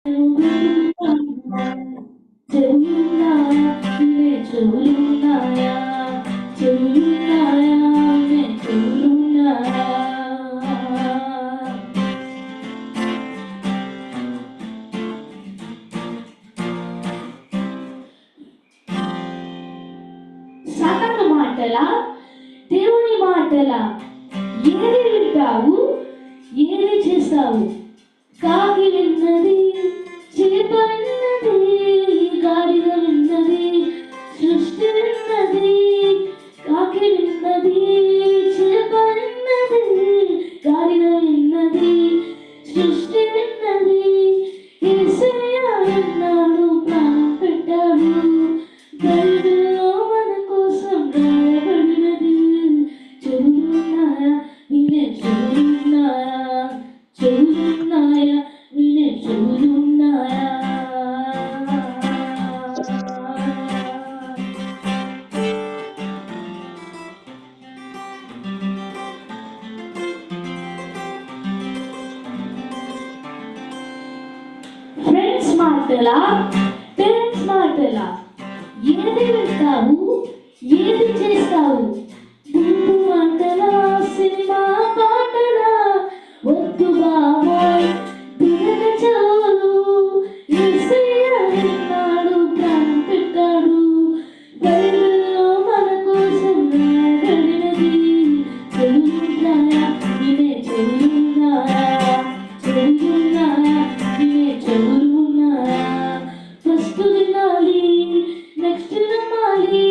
సాతాను మాటలా దేవుని మాటలా ఏది వింటావు ఏది చేస్తావు? కాకి విన్నది, చేప విన్నది, గాడిద విన్నది, సృష్టి విన్నది. కాకి విన్నది, చేప విన్నది, గాడిద విన్నది, సృష్టి విన్నది. యేసయ్య విన్నాడు, ప్రాణం పెట్టాడు. బైబిల్లో మన కోసం రాయబడినది. చెవులున్నాయా వినే చెవులున్నాయా? చెవులున్నాయా వినే చెవులున్నాయా? ఫ్రెండ్స్ మాటలా పేరెంట్స్ మాటలా ఏది వింటావు ఏది చేస్తావు? గుంపు మాటలా సినిమా పాటలా వద్దు బాబాయ్ దిగక చాలు. యేసయ్య విన్నాడు, ప్రాణం పెట్టాడు. బైబిల్లో మన కోసం రాయబడినది. చెవులున్నాయా వినే చెవులున్నాయా? చెవులున్నాయా వినే చెవులున్నాయా? ఫస్ట్ వినాలి నెక్స్ట్ నమ్మాలి,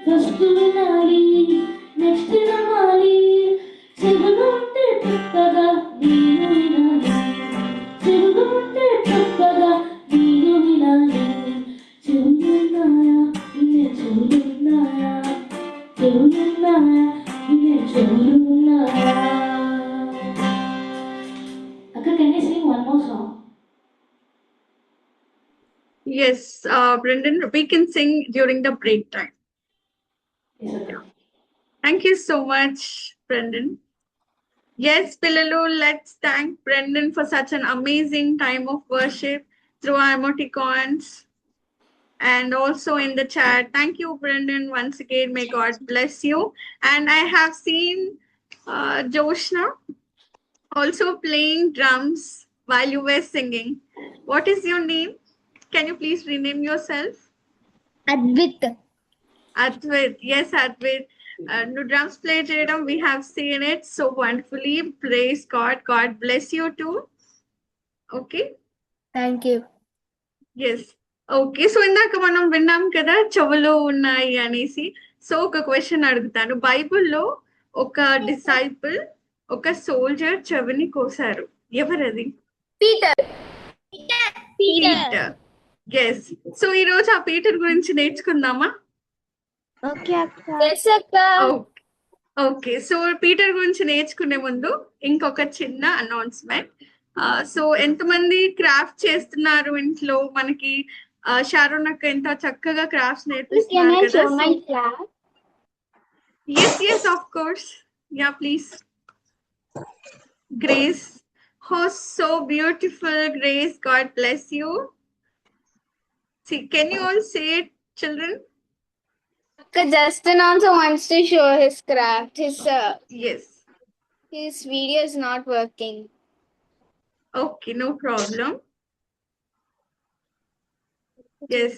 ఫస్ట్ వినాలి నెక్స్ట్ నమ్మాలి. చెవులుంటే తప్పగా నేను వినాలి, చెవులుంటే తప్పగా నేను వినాలి. చెవులున్నాయా వినే చెవులున్నాయా? చెవులున్నాయా వినే చెవులున్నాయా? అక్క, can I sing one more song? Yes, Brendan, we can sing during the break time. Yes, Akka. Thank you so much, Brendan. Yes, Pillalu, let's thank Brendan for such an amazing time of worship through our emoticons and also in the chat. Thank you, Brendan, once again. May God bless you. And I have seen Joshna also playing drums while you were singing. What is your name? Can you please rename yourself? Advit. Advit. Yes, Advit. No drums play చేయడం, we have seen it so wonderfully. Praise God. God bless you too. Okay. Thank you. Yes. Okay, so ఇందాక మనం విన్నాం కదా చెవులు ఉన్నాయి అనేసి. So ఒక question అడుగుతాను. బైబిల్లో ఒక డిసైపుల్ ఒక సోల్జర్ చెవిని కోసారు. ఎవరది? Peter. పీటర్. ఎస్. సో ఈ రోజు ఆ పీటర్ గురించి నేర్చుకుందామా? Okay, Akka. Yes, Akka. Okay, so Peter గురించి నేర్చుకునే ముందు ఇంకొక చిన్న అనౌన్స్మెంట్. సో ఎంతమంది క్రాఫ్ట్ చేస్తున్నారు ఇంట్లో? మనకి షారోన్ అక్క ఎంత చక్కగా క్రాఫ్ట్స్ Can నేర్పిస్తున్నారు I కదా. show my class? Yes, of course. Yeah, please. Grace. Oh, so beautiful, Grace. God bless you. See, can you all say it, children? Akka, Justin also wants to show his craft. Yes. His video is not working. Okay, no problem. Yes.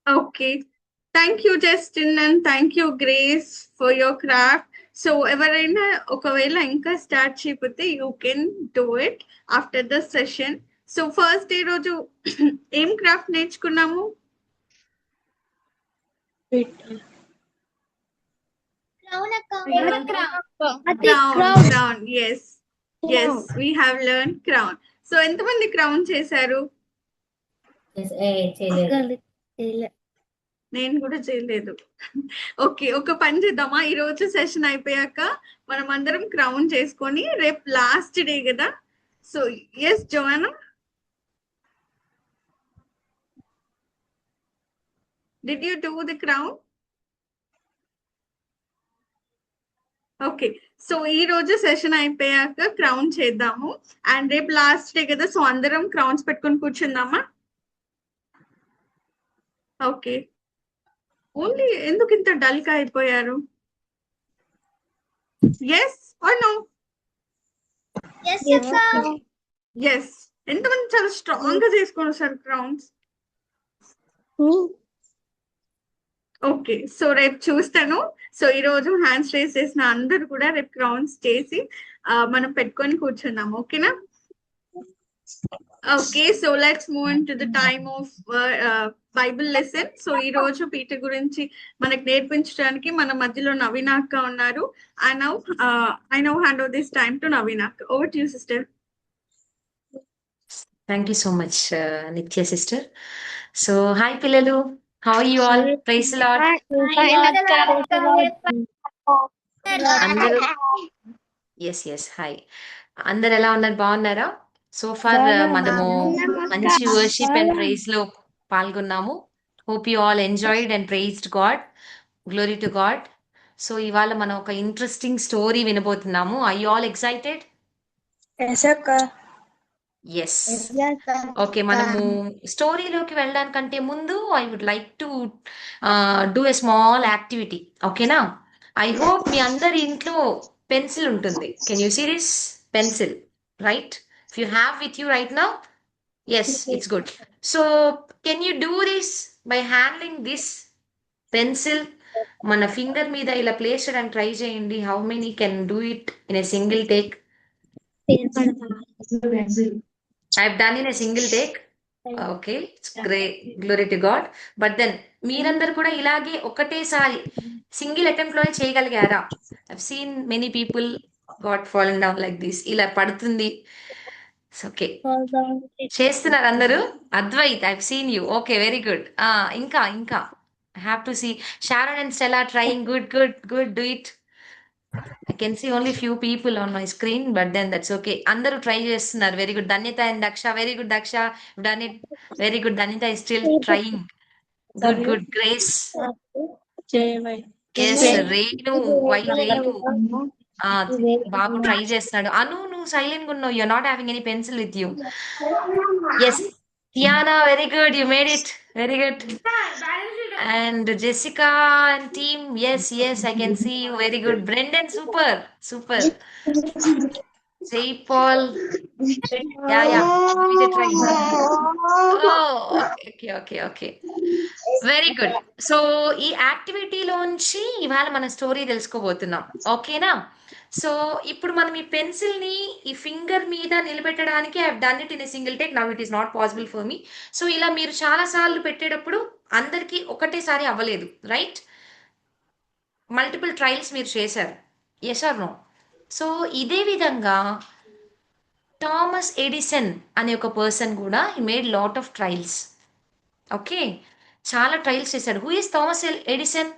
Okay. Thank you, Justin, and thank you, Grace, for your craft. So, ఎవరైనా ఒకవేళ ఇంకా start చేయకపోతే you can do it after the session. So first day రోజు ఏం craft నేర్చుకున్నాము? Crown. Yes, we have learned crown. So ఎంతమంది crown చేశారు? నేను కూడా చేయలేదు. ఓకే, ఒక పని చేద్దామా? ఈ రోజు సెషన్ అయిపోయాక మనం అందరం క్రౌన్ చేసుకొని రేపు లాస్ట్ డే కదా. So yes Joanna, did you do the crown? Okay, so ఈ రోజు సెషన్ అయిపోయాక క్రౌన్ చేద్దాము అండ్ రేపు లాస్ట్ డే కదా, సో అందరం క్రౌన్స్ పెట్టుకొని కూర్చుందామా? ఓకే. ఓన్లీ ఎందుకు ఇంత డల్ గా అయిపోయారు? Yes or no? Yes, yes. ఎంతమంది చాలా స్ట్రాంగ్ గా చేసుకొని వస్తారు క్రౌన్స్? ఓకే, సో రేపు చూస్తాను. సో ఈ రోజు హ్యాండ్స్ రేస్ చేసిన అందరూ కూడా రేపు క్రౌన్స్ చేసి మనం పెట్టుకొని కూర్చున్నాం. ఓకేనా? Okay, so let's move in to the time of Bible lesson. So ఈ రోజు పీటర్ గురించి మనకు నేర్పించడానికి మన మధ్యలో నవీన అక్క ఉన్నారు. I now hand over this time to Naveena అక్క. Over to you sister. Thank you so much, Nitya sister. So, hi Pillalu. How are you all? Praise the Lord. అందరూ ఎస్ హాయ్, అందరు ఎలా ఉన్నారు? బాగున్నారా? సో ఫార్ మనము మంచి worship and praise లో పాల్గొన్నాము. Hope you all enjoyed and praised God. Glory to God. So ఇవాళ మనం ఒక ఇంట్రెస్టింగ్ స్టోరీ వినబోతున్నాము. I you all excited? Yes. Okay, మనము స్టోరీలోకి వెళ్ళడానికంటే ముందు I would like to do a small activity. ఓకేనా? ఐ హోప్ మీ అందరి ఇంట్లో పెన్సిల్ ఉంటుంది. Can you see this pencil? Right? If you have with you right now, yes, it's good. So can you do this by handling this pencil? మన finger మీద ఇలా place చేయడానికి try చేయండి. How many can do it in a single take? I've done in a single take. Okay, it's great. Glory to God. But then మీరందరూ కూడా ఇలాగే ఒకటేసారి single attempt లోనే చేయగలిగారా? I've seen many people got fallen down like this. ఇలా పడుతుంది. Okay, చేస్తున్నారు అందరూ. Advait, I've seen you. Okay, very good. ఇంకా I have to see Sharon and Stella trying. Good. Do it. I can see only few people on my screen, but then that's okay. అందరూ try చేస్తున్నారు. Very good. Dhanyata and Daksha, very good Daksha, done it. Very good. Dhanyata is still trying. Good. Grace. Yes, Renu, why Renu. బాబు try చేస్తున్నాడు. అను, నువ్వు silent గా ఉన్నావు. You are not having any pencil with you. Yes, Tiana, very good. You made it. Very good. And Jessica and team, yes, I can see you. Very good. Brendan, super. Jay Paul, yeah. Give it a try. Oh, okay. Very good. So ఈ యాక్టివిటీలోంచి ఇవాళ మన story తెలుసుకోబోతున్నాం. ఓకేనా? So ఇప్పుడు మనం ఈ pencil ని ఈ ఫింగర్ మీద నిలబెట్టడానికి I have done it in a single take. Now it is not possible for me. So ఇలా మీరు చాలా సార్లు పెట్టేటప్పుడు అందరికీ ఒకటేసారి అవ్వలేదు, రైట్? మల్టిపుల్ ట్రయల్స్ మీరు చేశారు. Yes or no? సో ఇదే విధంగా థామస్ ఎడిసన్ అనే ఒక పర్సన్ కూడా he made lot of trials. Okay, చాలా ట్రయల్స్ చేశాడు. Who is Thomas Edison?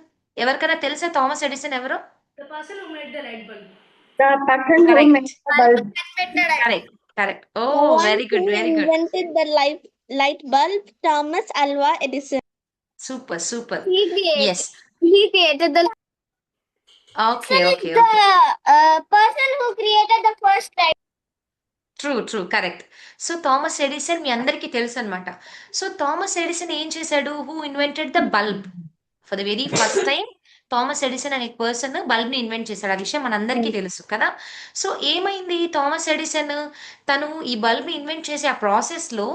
ఎవరికైనా తెలుసా థామస్ ఎడిసన్ ఎవరు? The person who made the light bulb. Correct. Oh, very good. Invented the light bulb, Thomas Alva Edison. Super. Yes. He created the. Okay. The person who created the first light. True, correct. So Thomas Edison మీ అందరికీ తెలుసు అనమాట. So Thomas Edison ఏం చేశాడు? Who invented the bulb? For the very first time Thomas Edison అనే person bulb ని invent చేశాడు. ఆ విషయం మనందరికీ తెలుసు కదా. సో ఏమైంది? థామస్ ఎడిసన్ తను ఈ బల్బ్ ని ఇన్వెంట్ చేసే ఆ ప్రాసెస్ లో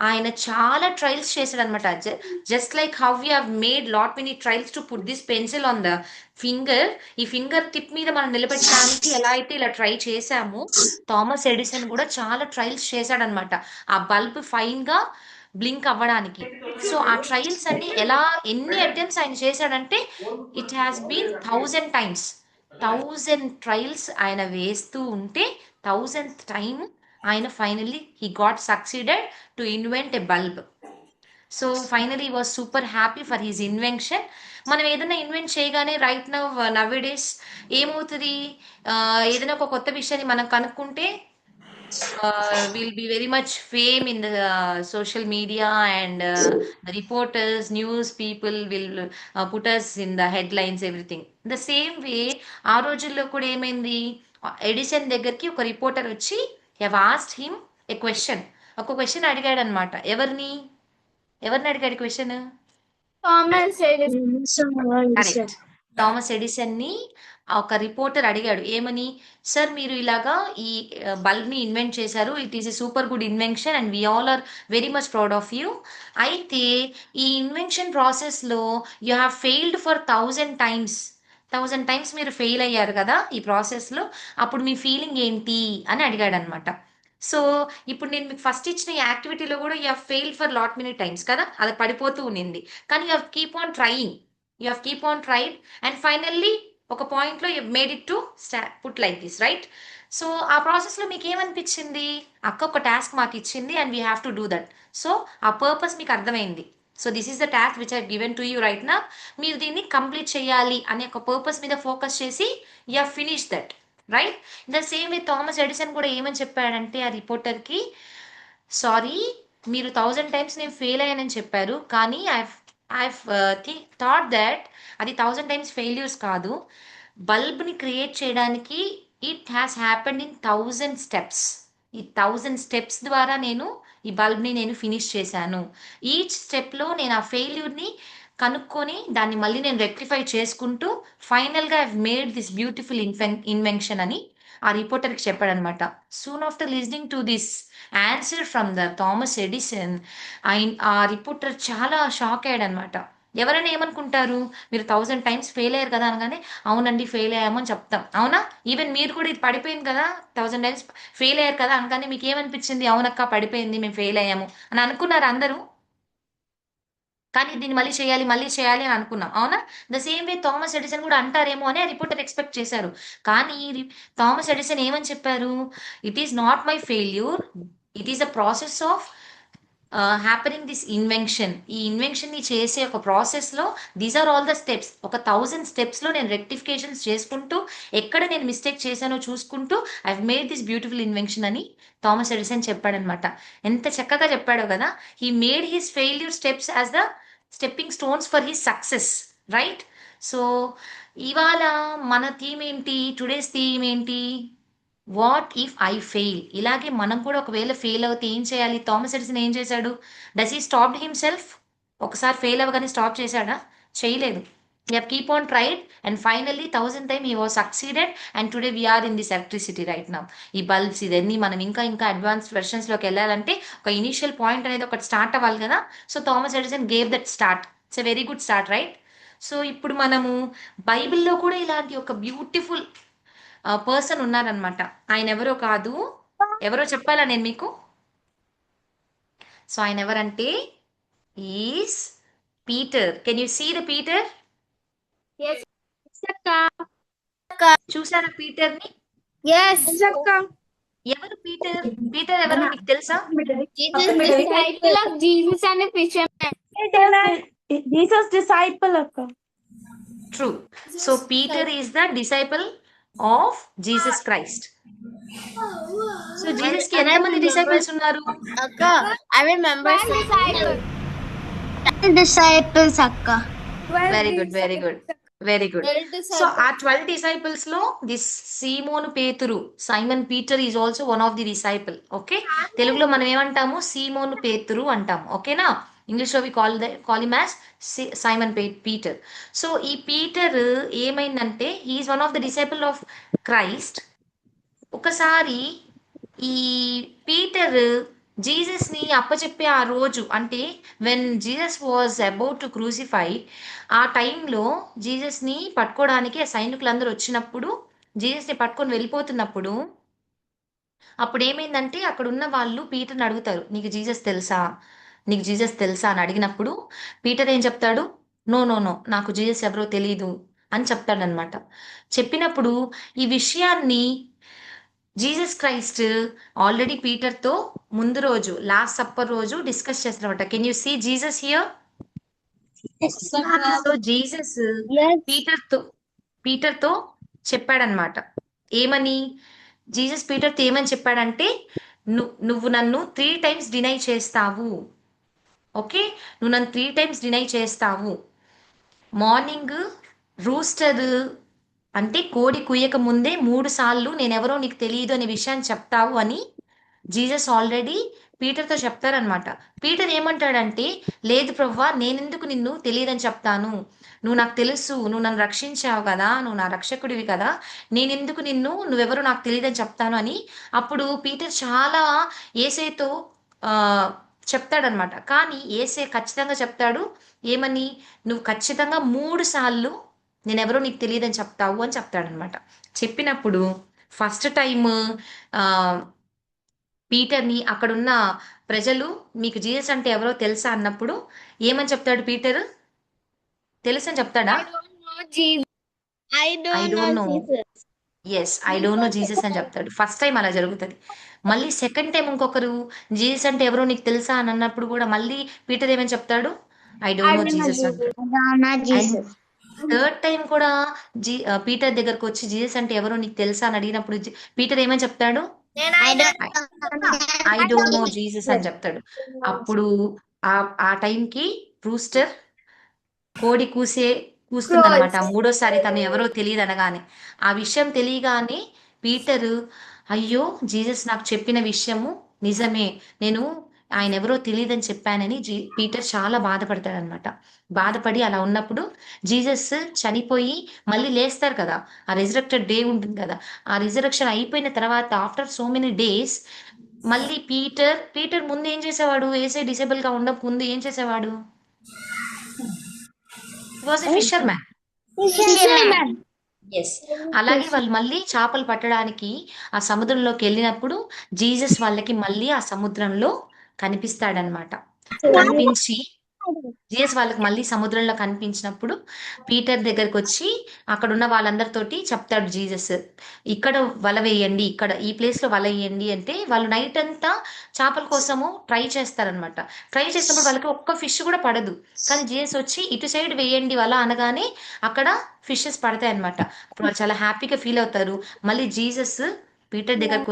ఆయన చాలా ట్రయల్స్ చేశాడు అనమాట. Just like how you have made lot many trials to put this pencil on the finger. ఈ ఫింగర్ టిప్ మీద మనం నిలబెట్టడానికి ఎలా అయితే ఇలా ట్రై చేశామో, థామస్ ఎడిసన్ కూడా చాలా ట్రయల్స్ చేశాడనమాట ఆ బల్బ్ ఫైన్ గా బ్లింక్ అవ్వడానికి. సో ఆ ట్రయల్స్ అన్ని ఎన్ని అటెంప్ట్స్ ఆయన చేశాడంటే it has been 1000 times. 1000 trials ఆయన వేస్తూ ఉంటే 1000th టైం ఆయన finally he got succeeded to invent a bulb. So finally was super happy for his invention. మనం ఏదైనా ఇన్వెంట్ చేయగానే రైట్ నవ్ డేస్ ఏమవుతుంది? ఏదైనా ఒక కొత్త విషయాన్ని మనం కనుక్కుంటే will be very much fame in the social media, and the reporters, news people will put us in the headlines, everything. The same way ఆ రోజుల్లో కూడా ఏమైంది, ఎడిసన్ దగ్గరికి ఒక రిపోర్టర్ వచ్చి have asked him a question, ఒక question అడిగాడు అనమాట. ఎవరిని అడిగాడు question? Thomas Edison. Correct. Thomas Edison ని ఒక రిపోర్టర్ అడిగాడు ఏమని, సార్ మీరు ఇలాగా ఈ బల్బ్ ని ఇన్వెంట్ చేశారు, it is a super good invention and we all are very much proud of you. అయితే ఈ ఇన్వెన్షన్ ప్రాసెస్ లో you have failed for 1000 times. 1000 times మీరు ఫెయిల్ అయ్యారు కదా ఈ ప్రాసెస్ లో, అప్పుడు మీ ఫీలింగ్ ఏంటి అని అడిగాడు అనమాట. సో ఇప్పుడు నేను మీకు ఫస్ట్ ఇచ్చిన ఈ యాక్టివిటీలో కూడా you have failed for lot many times కదా, అది పడిపోతూ ఉన్నింది. కానీ you have keep on trying, you have keep on tried, and finally ఒక పాయింట్ లో you made it to put like this, right? So ఆ ప్రాసెస్ లో మీకు ఏమనిపించింది, అక్క ఒక టాస్క్ మాకు ఇచ్చింది and we have to do that. So ఆ పర్పస్ మీకు అర్థమైంది. So this is the task which I given to you right నా. మీరు దీన్ని కంప్లీట్ చేయాలి అనే ఒక పర్పస్ మీద ఫోకస్ చేసి you have finish that, right? The same with Thomas Edison కూడా ఏమని చెప్పాడంటే ఆ రిపోర్టర్కి, సారీ మీరు 1000 టైమ్స్ నేను ఫెయిల్ అయ్యానని చెప్పారు, కానీ ఐ థాట్ దట్ అది 1000 టైమ్స్ ఫెయిల్యూర్స్ కాదు, బల్బ్ని క్రియేట్ చేయడానికి it has happened in 1000 steps. ఈ 1000 స్టెప్స్ ద్వారా నేను ఈ బల్బ్ని నేను ఫినిష్ చేశాను. ఈచ్ స్టెప్లో నేను ఆ ఫెయిల్యూర్ని కనుక్కొని దాన్ని మళ్ళీ నేను రెక్టిఫై చేసుకుంటూ ఫైనల్గా I made this beautiful invention అని ఆ రిపోర్టర్కి చెప్పాడనమాట. Soon after listening to this answer from the Thomas Edison, ఆ రిపోర్టర్ చాలా షాక్ అయ్యాడు అనమాట. ఎవరైనా ఏమనుకుంటారు, మీరు 1000 టైమ్స్ ఫెయిల్ అయ్యారు కదా అనగానే అవునండి ఫెయిల్ అయ్యాము అని చెప్తాం, అవునా? ఈవెన్ మీరు కూడా ఇది పడిపోయింది కదా, 1000 టైమ్స్ ఫెయిల్ అయ్యారు కదా అనగానే మీకు ఏమనిపించింది, అవునక్క పడిపోయింది మేము ఫెయిల్ అయ్యాము అని అనుకున్నారు అందరూ. కానీ దీన్ని మళ్ళీ చేయాలి అని అనుకున్నాం, అవునా? The same way Thomas Edison కూడా అంటారేమో అని రిపోర్టర్ ఎక్స్పెక్ట్ చేశారు. కానీ థామస్ ఎడిసన్ ఏమని చెప్పారు, it is not my failure, it is a process of happening this invention. ఈ ఇన్వెన్షన్ని చేసే ఒక ప్రాసెస్లో these are all the steps. ఒక 1000 స్టెప్స్లో నేను రెక్టిఫికేషన్స్ చేసుకుంటూ ఎక్కడ నేను మిస్టేక్ చేశానో చూసుకుంటూ I made this beautiful invention అని థామస్ ఎడిసన్ చెప్పాడనమాట. ఎంత చక్కగా చెప్పాడో కదా. He made his failure steps as the stepping stones for his success, right? So ఇవాళ మన థీమ్ ఏంటి, టుడేస్ థీమ్ ఏంటి, వాట్ ఇఫ్ ఐ ఫెయిల్. ఇలాగే మనం కూడా ఒకవేళ ఫెయిల్ అవుతే ఏం చేయాలి? థామస్ ఎడిసన్ ఏం చేశాడు? Does he stopped himself? ఒకసారి ఫెయిల్ అవ్వగానే స్టాప్ చేశాడా? చేయలేదు. We have keep on tried and finally 1000 times he was succeeded and today we are in this electricity right now. ఈ బల్బ్స్ ఇదన్నీ మనం ఇంకా అడ్వాన్స్డ్ వెర్షన్స్లోకి వెళ్ళాలంటే ఒక ఇనిషియల్ పాయింట్ అనేది ఒకటి స్టార్ట్ అవ్వాలి కదా. So Thomas Edison gave that start. It's a very good start, right? So ఇప్పుడు మనము బైబిల్లో కూడా ఇలాంటి ఒక బ్యూటిఫుల్ పర్సన్ ఉన్నారనమాట. ఆయన ఎవరో కాదు, ఎవరో చెప్పాలా నేను మీకు? సో ఆయన ఎవరంటే is Peter. Can you see the Peter? Yes. చూసారా పీటర్ ని? Yes. ఎవరు పీటర్? పీటర్ ఎవరో మీకు తెలుసా? Disciple of Jesus and a fisherman. Jesus disciple akka. True. So Peter is the disciple of Jesus Christ. So Jesus కి ఎంతమంది disciples ఉన్నారు? I remember disciples akka. Very good, very good, very good. So ఆ 12 disciples లో this సీమోను పేతురు, Simon Peter is also one of the disciple. Okay, తెలుగులో మనం ఏమంటాము? సీమోను పేతురు అంటాము. ఓకేనా? ఇంగ్లీష్లో we call him as Simon Peter. So ఈ పీటర్ ఏమైందంటే he is one of the disciple of Christ. ఒకసారి ఈ పీటర్ జీసస్ ని అప్పచెప్పే ఆ రోజు, అంటే when Jesus was about to crucify, ఆ టైంలో జీసస్ ని పట్టుకోవడానికి ఆ సైనికులందరూ వచ్చినప్పుడు, జీసస్ ని పట్టుకొని వెళ్ళిపోతున్నప్పుడు, అప్పుడు ఏమైందంటే అక్కడ ఉన్న వాళ్ళు పీటర్ని అడుగుతారు, నీకు జీసస్ తెలుసా, నీకు జీసస్ తెలుసా అని అడిగినప్పుడు పీటర్ ఏం చెప్తాడు? నో నో నో, నాకు జీసస్ ఎవరో తెలీదు అని చెప్తాడనమాట. చెప్పినప్పుడు ఈ విషయాన్ని జీసస్ క్రైస్ట్ ఆల్రెడీ పీటర్తో ముందు రోజు లాస్ట్ సప్పర్ రోజు డిస్కస్ చేస్తారన్నమాట. Can you see Jesus here? So Jesus పీటర్తో చెప్పాడనమాట. ఏమని? జీసస్ పీటర్తో ఏమని చెప్పాడంటే, నువ్వు నన్ను 3 times డినై చేస్తావు. ఓకే, నువ్వు నన్ను 3 times డినై చేస్తావు. మార్నింగ్ రూస్టర్ అంటే కోడి కుయ్యక ముందే 3 సార్లు నేనెవరో నీకు తెలియదు అనే విషయాన్ని చెప్తావు అని జీసస్ ఆల్రెడీ పీటర్తో చెప్తారనమాట. పీటర్ ఏమంటాడంటే, లేదు ప్రభువా, నేనెందుకు నిన్ను తెలియదని చెప్తాను, నువ్వు నాకు తెలుసు, నువ్వు నన్ను రక్షించావు కదా, నువ్వు నా రక్షకుడివి కదా, నేనెందుకు నువ్వెవరో నాకు తెలియదని చెప్తాను అని అప్పుడు పీటర్ చాలా ఏసైతో చెప్తాడనమాట. కానీ ఏసే ఖచ్చితంగా చెప్తాడు ఏమని, నువ్వు ఖచ్చితంగా 3 సార్లు నేనెవరో నీకు తెలియదని చెప్తావు అని చెప్తాడనమాట. చెప్పినప్పుడు ఫస్ట్ టైం పీటర్ని అక్కడున్న ప్రజలు మీకు జీసస్ అంటే ఎవరో తెలుసా అన్నప్పుడు ఏమని చెప్తాడు పీటర్? తెలుసని చెప్తాడా? I I don't don't know know. Jesus. Yes, I don't know Jesus అని చెప్తాడు. ఫస్ట్ టైం అలా జరుగుతుంది. మళ్ళీ సెకండ్ టైం ఇంకొకరు జీసస్ అంటే ఎవరో నీకు తెలుసా అని అన్నప్పుడు కూడా మళ్ళీ పీటర్ ఏమని చెప్తాడు? ఐ డోంట్ నో జీసస్ అంటాడు. అండ్ థర్డ్ టైం కూడా పీటర్ దగ్గరకు వచ్చి జీసస్ అంటే ఎవరో నీకు తెలుసా అని అడిగినప్పుడు పీటర్ ఏమని చెప్తాడు? ఐ డోంట్ నో జీసస్ అని చెప్తాడు. అప్పుడు ఆ టైంకి రూస్టర్ కోడి కూస్తుందన్నమాట. 3సారి తను ఎవరో తెలియదు అనగానే, ఆ విషయం తెలియగానే పీటరు, అయ్యో జీసస్ నాకు చెప్పిన విషయము నిజమే, నేను ఆయన ఎవరో తెలియదని చెప్పానని పీటర్ చాలా బాధపడతాడనమాట. బాధపడి అలా ఉన్నప్పుడు జీసస్ చనిపోయి మళ్ళీ లేస్తారు కదా, ఆ రిజరెక్టెడ్ డే ఉంటుంది కదా, ఆ రిజరెక్షన్ అయిపోయిన తర్వాత ఆఫ్టర్ సో మెనీ డేస్ మళ్ళీ పీటర్ ముందు ఏం చేసేవాడు? ఏసే డిసేబుల్ గా ఉండక ముందు ఏం చేసేవాడు? Was a fisherman. Yes. అలాగే వాళ్ళు మళ్ళీ చేపలు పట్టడానికి ఆ సముద్రంలోకి వెళ్ళినప్పుడు జీసస్ వాళ్ళకి మళ్ళీ ఆ సముద్రంలో కనిపిస్తాడనమాట. కనిపించి జీసస్ వాళ్ళకి మళ్ళీ సముద్రంలో కనిపించినప్పుడు పీటర్ దగ్గరకు వచ్చి అక్కడ ఉన్న వాళ్ళందరితోటి చెప్తాడు జీసస్, ఇక్కడ వల వేయండి, ఇక్కడ ఈ ప్లేస్ లో వల వేయండి అంటే వాళ్ళు నైట్ అంతా చేపల కోసము ట్రై చేస్తారనమాట. ట్రై చేసినప్పుడు వాళ్ళకి ఒక్క ఫిష్ కూడా పడదు. కానీ జీసస్ వచ్చి ఇటు సైడ్ వేయండి వల అనగానే అక్కడ ఫిషెస్ పడతాయి అనమాట. అప్పుడు వాళ్ళు చాలా హ్యాపీగా ఫీల్ అవుతారు. మళ్ళీ జీసస్ పీటర్ దగ్గరకు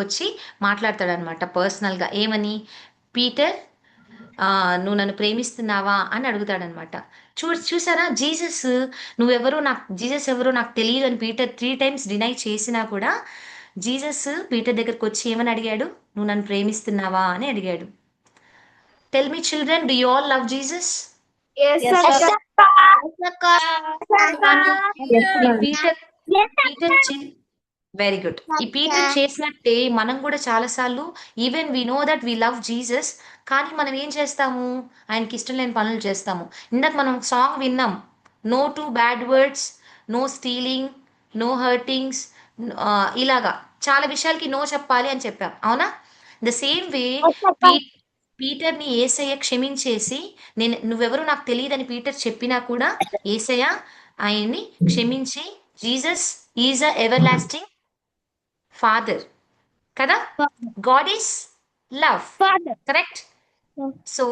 వచ్చి మాట్లాడతాడనమాట పర్సనల్గా. ఏమని? పీటర్, నువ్వు నన్ను ప్రేమిస్తున్నావా అని అడుగుతాడనమాట. చూసారా జీసస్ జీసస్ ఎవరో నాకు తెలియదు అని పీటర్ 3 times డినై చేసినా కూడా జీసస్ పీటర్ దగ్గరకు వచ్చి ఏమని అడిగాడు? నువ్వు నన్ను ప్రేమిస్తున్నావా అని అడిగాడు. Tell me children, do you all love Jesus? Yes, very good. ఈ పీటర్ చేసినట్టే మనం కూడా చాలాసార్లు even we know that we love Jesus, కానీ మనం ఏం చేస్తాము? ఆయనకి ఇష్టం లేని పనులు చేస్తాము. ఇందాక మనం సాంగ్ విన్నాం, no to bad words, no stealing, no hurtings, ఇలాగా చాలా విషయాలకి నో చెప్పాలి అని చెప్పాం, అవునా? ద సేమ్ వే పీటర్ని ఏసయ్య క్షమించేసి, నువ్వెవరో నాకు తెలియదని పీటర్ చెప్పినా కూడా ఏసయ్య ఆయన్ని క్షమించి, Jesus is a everlasting father కదా, God is love, correct? So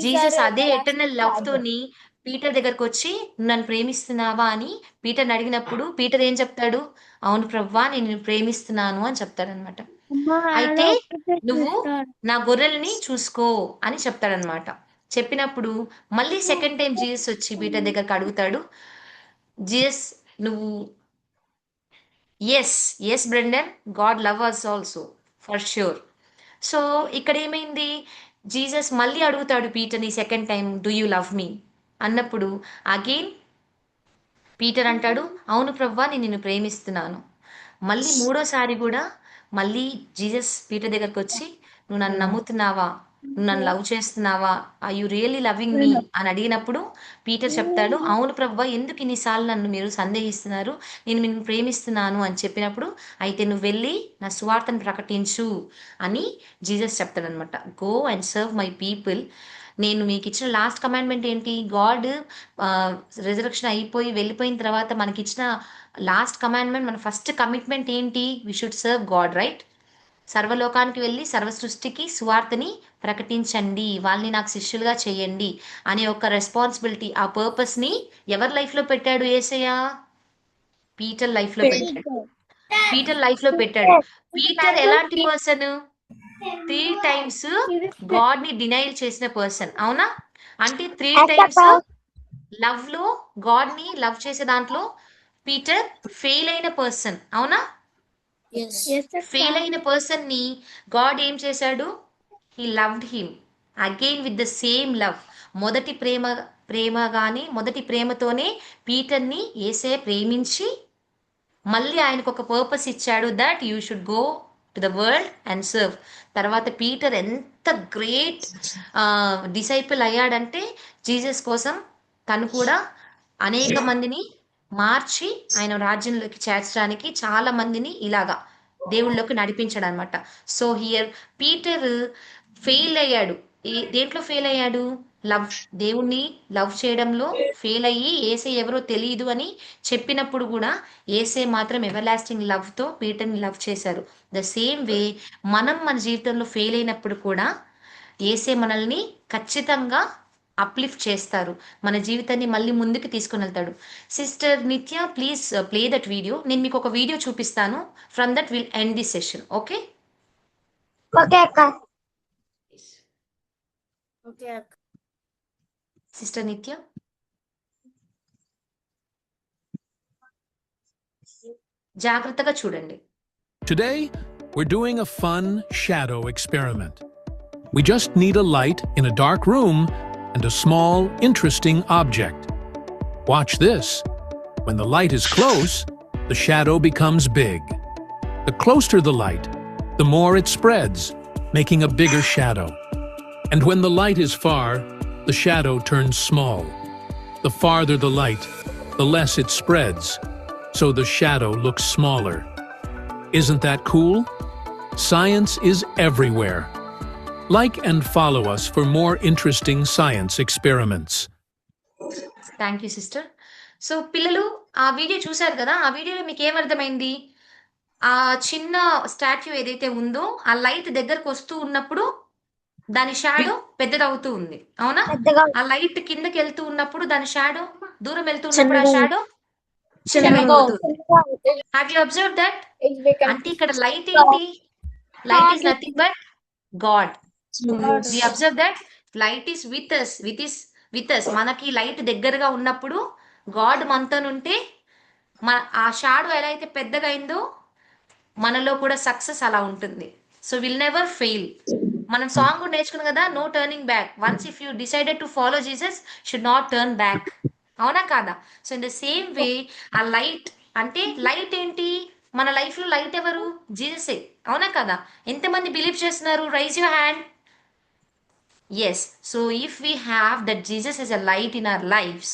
Jesus అదే ఎటర్నల్ లవ్ తోని పీటర్ దగ్గరకు వచ్చి నన్ను ప్రేమిస్తున్నావా అని పీటర్ని అడిగినప్పుడు పీటర్ ఏం చెప్తాడు? అవును ప్రభువా, నేను నిన్ను ప్రేమిస్తున్నాను అని చెప్తాడనమాట. అయితే నువ్వు నా గొర్రెల్ని చూసుకో అని చెప్తాడనమాట. చెప్పినప్పుడు మళ్ళీ సెకండ్ టైం జీసస్ వచ్చి పీటర్ దగ్గరకు అడుగుతాడు, జీసస్ నువ్వు yes Brendan, God love us also for sure. So ఇక్కడ ఏమైంది? జీసస్ మళ్ళీ అడుగుతాడు పీటర్ని second time, do you love me అన్నప్పుడు అగైన్ పీటర్ అంటాడు, అవును ప్రభువా, నేను నిన్ను ప్రేమిస్తున్నాను. మళ్ళీ 3సారి కూడా మళ్ళీ జీసస్ పీటర్ దగ్గరకు వచ్చి, నువ్వు నన్ను నమ్ముతున్నావా, నువ్వు నన్ను లవ్ చేస్తున్నావా, are you really loving me అని అడిగినప్పుడు పీటర్ చెప్తాడు, అవును ప్రభువా, ఎందుకు ఇన్నిసార్లు నన్ను మీరు సందేహిస్తున్నారు, నేను నిన్ను ప్రేమిస్తున్నాను అని చెప్పినప్పుడు, అయితే నువ్వు వెళ్ళి నా సువార్తను ప్రకటించు అని జీసస్ చెప్తాడనమాట. Go and serve my people. నేను మీకు ఇచ్చిన లాస్ట్ కమాండ్మెంట్ ఏంటి? గాడ్ రిజరక్షన్ అయిపోయి వెళ్ళిపోయిన తర్వాత మనకి ఇచ్చిన లాస్ట్ కమాండ్మెంట్, మన ఫస్ట్ కమిట్మెంట్ ఏంటి? We should serve God, right? సర్వలోకానికి వెళ్ళి సర్వ సృష్టికి సువార్తని ప్రకటించండి, వాళ్ళని నాకు శిష్యులుగా చేయండి అనే ఒక రెస్పాన్సిబిలిటీ, ఆ పర్పస్ని ఎవరి లైఫ్లో పెట్టాడు యేసయ్య? పీటర్ లైఫ్ లో పెట్టాడు. పీటర్ లైఫ్ లో పెట్టాడు. పీటర్ ఎలాంటి పర్సన్? 3 times గాడ్ ని డినైల్ చేసిన పర్సన్. అవునా? అంటే 3 times లవ్ లో గాడ్ ని లవ్ చేసే దాంట్లో పీటర్ ఫెయిల్ అయిన పర్సన్. అవునా? ఫెయిల్ అయిన పర్సన్ ని గాడ్ ఏం చేశాడు? He loved him again with the same love. మొదటి మొదటి ప్రేమతోనే పీటర్ ని యేసయ్య ప్రేమించి మళ్ళీ ఆయనకు ఒక పర్పస్ ఇచ్చాడు, that you should go to the world and serve. తర్వాత పీటర్ ఎంత గ్రేట్ డిసైపుల్ అయ్యాడంటే జీసస్ కోసం తను కూడా అనేక మందిని మార్చి ఆయన రాజ్యంలోకి చేర్చడానికి చాలా మందిని ఇలాగా దేవుళ్ళలోకి నడిపించాడు అనమాట. సో హియర్ పీటర్ ఫెయిల్ అయ్యాడు. దేంట్లో ఫెయిల్ అయ్యాడు? లవ్. దేవుణ్ణి లవ్ చేయడంలో ఫెయిల్ అయ్యి ఏసే ఎవరో తెలియదు అని చెప్పినప్పుడు కూడా ఏసే మాత్రం ఎవర్ లాస్టింగ్ లవ్ తో పీటర్ని లవ్ చేశారు. ద సేమ్ వే మనం మన జీవితంలో ఫెయిల్ అయినప్పుడు కూడా ఏసే మనల్ని ఖచ్చితంగా అప్లిఫ్ట్ చేస్తారు, మన జీవితాన్ని మళ్ళీ ముందుకు తీసుకుని వెళ్తాడు. సిస్టర్ నిత్య, ప్లీజ్ ప్లే దట్ వీడియో. నేను మీకు ఒక వీడియో చూపిస్తాను. From that will end the session. Okay okay అక్క. సిస్టర్ నిత్య. జాగ్రత్తగా చూడండి. Today, we're doing a fun shadow experiment. We just need a light in a dark room and a small, interesting object. Watch this. When the light is close, the shadow becomes big. The closer the light, the more it spreads, making a bigger shadow. And when the light is far, the shadow turns small. The farther the light, the less it spreads, so the shadow looks smaller. Isn't that cool? Science is everywhere. Like and follow us for more interesting science experiments. Thank you sister. So పిల్లలు ఆ video చూశారు కదా, ఆ వీడియోలో మీకు ఏమర్థమైంది? ఆ చిన్న స్టాట్యూ ఏదైతే ఉందో ఆ లైట్ దగ్గరకు వస్తూ ఉన్నప్పుడు దాని షాడో పెద్దదవుతూ ఉంది. అవునా? ఆ లైట్ కిందకి వెళ్తూ ఉన్నప్పుడు దాని షాడో దూరం వెళ్తూ ఉన్నప్పుడు ఆ షాడో చిన్నదైపోతుంది. Have you observe that? అంటే ఇక్కడ లైట్ ఏంటి? Light is nothing but God. We observe that light is with us. మనకి లైట్ దగ్గరగా ఉన్నప్పుడు గాడ్ మనతోనుంటే ఆ షాడో ఎలా అయితే పెద్దగా అయిందో మనలో కూడా సక్సెస్ అలా ఉంటుంది. So will never fail. మనం సాంగ్ కూడా నేర్చుకున్నాం కదా, no turning back. Once if you decided to follow Jesus, should not turn back. అవునా కాదా? So in the same way ఆ లైట్ అంటే లైట్ ఏంటి? మన లైఫ్ లో లైట్ ఎవరు? జీససే. అవునా కదా? ఎంతమంది బిలీవ్ చేస్తున్నారు? Raise your hand. Yes. So if we have that Jesus as a light in our lives,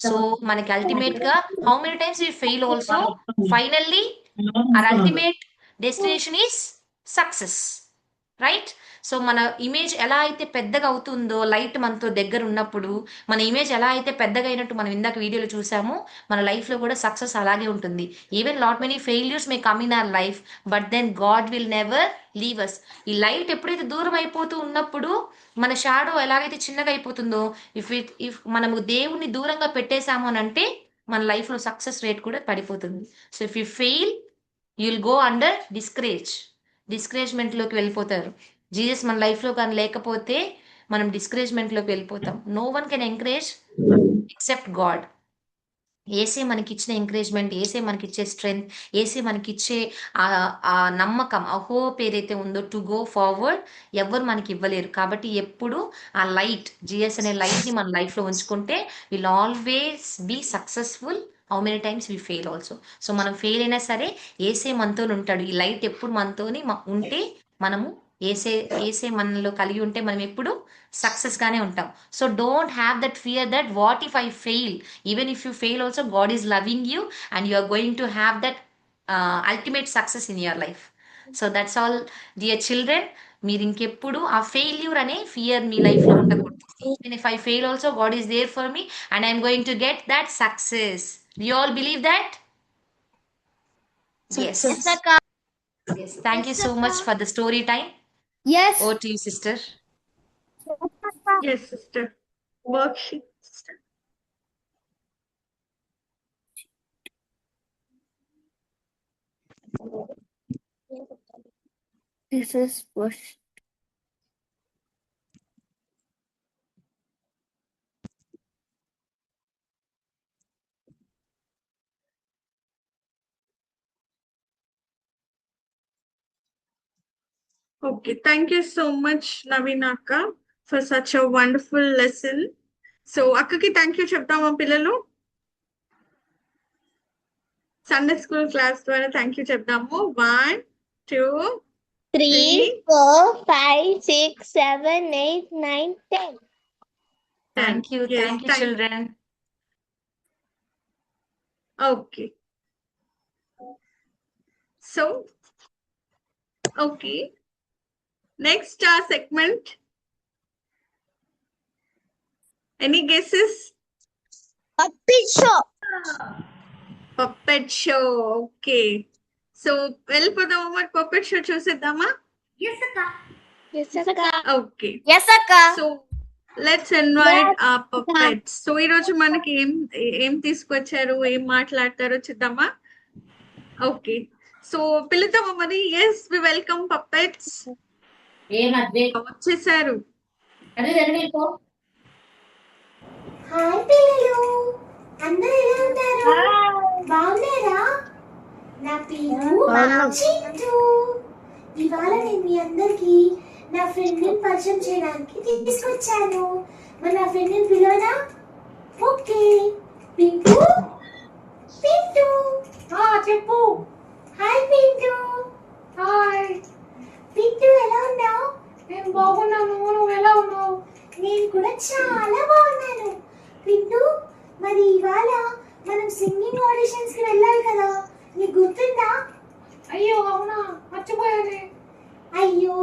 so మనకి అల్టిమేట్ గా how many times we fail also, finally our ultimate destination is success, right? So మన image ఎలా అయితే పెద్దగా అవుతుందో light మనతో దగ్గర ఉన్నప్పుడు, మన ఇమేజ్ ఎలా అయితే పెద్దగా అయినట్టు మనం ఇందాక వీడియోలో చూసామో, మన లైఫ్లో కూడా సక్సెస్ అలాగే ఉంటుంది. Even lot many failures may come in our life, but then God will never leave us. ఈ లైట్ ఎప్పుడైతే దూరం అయిపోతూ ఉన్నప్పుడు మన షాడో ఎలాగైతే చిన్నగా అయిపోతుందో, ఇఫ్ మనము దేవుణ్ణి దూరంగా పెట్టేశాము అని అంటే మన లైఫ్లో సక్సెస్ రేట్ కూడా పడిపోతుంది. So if you fail, you will go under డిస్కరేజ్మెంట్లోకి వెళ్ళిపోతారు. జీసస్ మన లైఫ్లో కానీ లేకపోతే మనం డిస్కరేజ్మెంట్లోకి వెళ్ళిపోతాం. No one can encourage except God. ఏసే మనకిచ్చిన ఎంకరేజ్మెంట్, ఏసే మనకిచ్చే స్ట్రెంగ్త్, ఏసే మనకిచ్చే ఆ నమ్మకం, ఆ హోప్ ఏదైతే ఉందో టు గో ఫార్వర్డ్ ఎవరు మనకి ఇవ్వలేరు. కాబట్టి ఎప్పుడు ఆ లైట్, జిఎస్ అనే లైట్ని మన లైఫ్లో ఉంచుకుంటే will always be successful. How many times we fail also. So మనం ఫెయిల్ అయినా సరే ఏసే మనతో ఉంటాడు. ఈ లైట్ ఎప్పుడు మనతోని ఉంటే మనము ఏసే మనలో కలిగి ఉంటే మనం ఎప్పుడు సక్సెస్ గానే ఉంటాం. So don't have that fear that what if I fail. Even if you fail also, God is loving you and you are going to have that ultimate success in your life. So that's all dear children. మీరు ఇంకెప్పుడు ఆ failure అనే fear మీ లైఫ్లో ఉండకూడదు. Even if I fail also, God is there for me and I'm going to get that success. You all believe that? Yes. Yes. Thank you so much for the story time. Yes. Over to you, sister. Yes, sister. Worksheet, sister. This is push. Okay, thank you so much, Navinaka, for such a wonderful lesson. So, Akkaki, thank you, చెప్తామా పిల్లలు? Sunday school class ద్వారా thank you చెప్తాము. 1, 2, 3, 4, 5, 6, 7, 8, 9, 10. Thank you, Yes, thank you, children. Okay. So, okay. Next segment. Any guesses? Puppet show. Puppet show. Okay. So, వెళ్ళిపోదామా మరి puppet show చూసేద్దామా? Yes, Akka. Okay. Yes, Akka. So, let's invite our puppets. So, ఈరోజు మనకి ఏం తీసుకొచ్చారు, ఏం మాట్లాడతారో చూద్దామా? Okay. So, పిలుద్దామా మరి? Yes, we welcome puppets. వచ్చేసారు. హాయ్ పిల్లలు, అందరూ ఎలా ఉన్నారు? బాగున్నారా? నా పేరు చింటూ. ఇవాళ నేను మీ అందరికి నా ఫ్రెండ్ ని పరిచయం చేయడానికి తీసుకొచ్చాను. మరి నా ఫ్రెండ్ ని పిలవనా? ఓకే. పింటూ, పింటూ. చెప్పు. హాయ్ పింటూ. హాయ్. పింటూ ఎలా ఉన్నావు? నేను బాగున్నాను. నువ్వు ఎలా ఉన్నావు? నేను కూడా చాలా బాగున్నాను. పింటూ, మరి ఇవాళ మనం సింగింగ్ ఆడిషన్స్ కి వెళ్ళాలి కదా, నీకు గుర్తుందా? అయ్యో అవునా, మర్చిపోయానే. అయ్యో,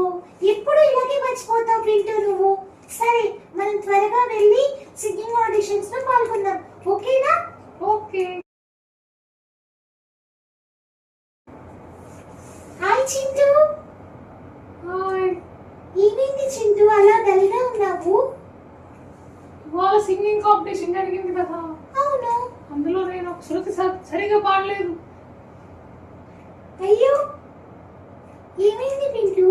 ఎప్పుడు ఇలాగే మర్చిపోతావు పింటూ నువ్వు. సరే, మనం త్వరగా వెళ్ళి సింగింగ్ ఆడిషన్స్ లో పాల్గొందాం, ఓకేనా? ఓకే. హాయ్ చింటూ. హాయ్. ఏమైంది చింటూ, అలా డల్గా ఉన్నావు? ఇవాళ సింగింగ్ కాంపిటీషన్ జరిగింది కదా. అవును. అందులో నేను ఒక శృతి సరిగా పాడలేదు. అయ్యో, ఏమైంది పింటూ?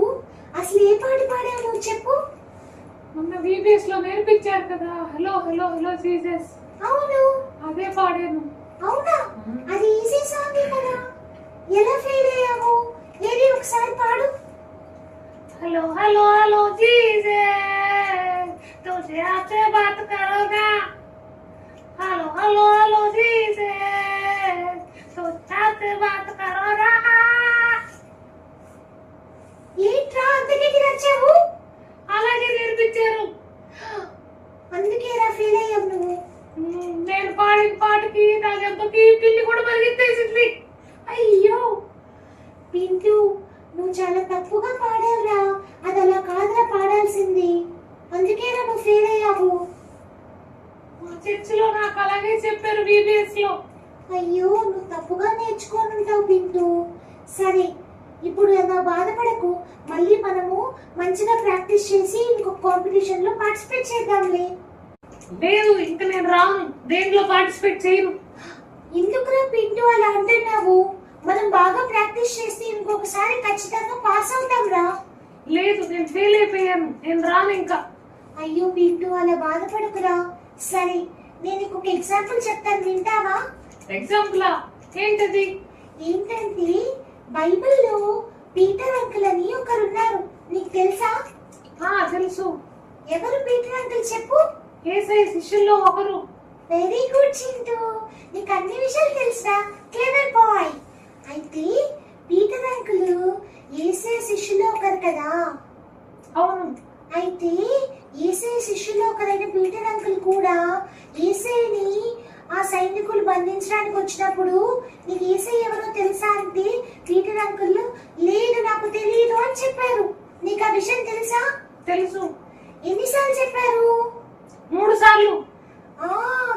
అసలు ఏ పాట పాడావు నువ్వు చెప్పు. మొన్న VBS లో నేర్పించారు కదా, హలో హలో హలో జీసస్. అవును. అదే పాడాను. అవునా? అది ఈజీ సాంగ్ కదా, ఎలా ఫెయిల్ అయ్యావు? ఏది ఒకసారి పాడు. हेलो हेलो हेलो जीसस, तुझे आपसे बात करोगा. हेलो हेलो हेलो जीसस, तुझे आपसे बात करोगा. ఏంట్రా అంతకి నచ్చావు? అలాగే నేర్పించారు. అందుకే రా ఫెయిల్ అయ్యావు నువ్వు. నేను పాడిన పాటకి నా దెబ్బకి పిల్లి కూడా పరిగెత్తేసింది. అయ్యో పింటూ, నువ్వు చాలా తప్పుగా పాడావురా. అది అలా కాదురా పాడాల్సింది. అందుకేరా నువ్వు ఫెయిల్ అయ్యావు. మా చర్చిలో నాకు అలాగే చెప్పారు VBS లో. అయ్యో, నువ్వు తప్పుగా నేర్చుకొని ఉంటావు పింటూ. సరే, ఇప్పుడు ఏదో బాధపడకు. మళ్ళీ మనము మంచిగా ప్రాక్టీస్ చేసి ఇంకొక కాంపిటీషన్ లో పార్టిసిపేట్ చేద్దాంలే. లేదు, ఇంకా నేను రాను, దేంట్లో పార్టిసిపేట్ చేయను. ఎందుకురా పింటూ అలా అంటున్నావు? మనం బాగా ప్రాక్టీస్ చేస్తే ఇంకొకసారి ఖచ్చితంగా పాస్ అవుతాం రా. లేదు, నేను ఫెయిల్ అయిపోయాను, నేను రాను ఇంకా. అయ్యో పింటూ, అలా బాధపడకురా. సరే, నేను ఇంకొక ఎగ్జాంపుల్ చెప్తాను, వింటావా? ఎగ్జాంపులా? ఏంటది? ఏంటంటే, బైబిల్లో పీటర్ అంకుల్ అని ఒకరున్నారు, నీకు తెలుసా? తెలుసు. ఎవరు పీటర్ అంకుల్ చెప్పు. యేసయ్య శిష్యుల్లో ఒకరు. వెరీ గుడ్ చింటూ, నీకు అన్ని విషయాలు తెలుసా, క్లెవర్ బాయ్. అయితే పీటర్ అంకుల్ యేసయ్య శిష్యుల్లో ఒకరు కదా. అవును. అయితే యేసయ్య శిష్యుల్లో ఒకరైన పీటర్ అంకుల్ కూడా యేసయ్యని ఆ సైనికులు బంధించడానికి వచ్చినప్పుడు నీకు యేసయ్య ఎవరో తెలుసా అంటే పీటర్ అంకుల్ లేదు నాకు తెలియదు అని చెప్పారు. నీకు ఆ విషయం తెలుసా? తెలుసు. ఎన్నిసార్లు చెప్పారు? 3 సార్లు.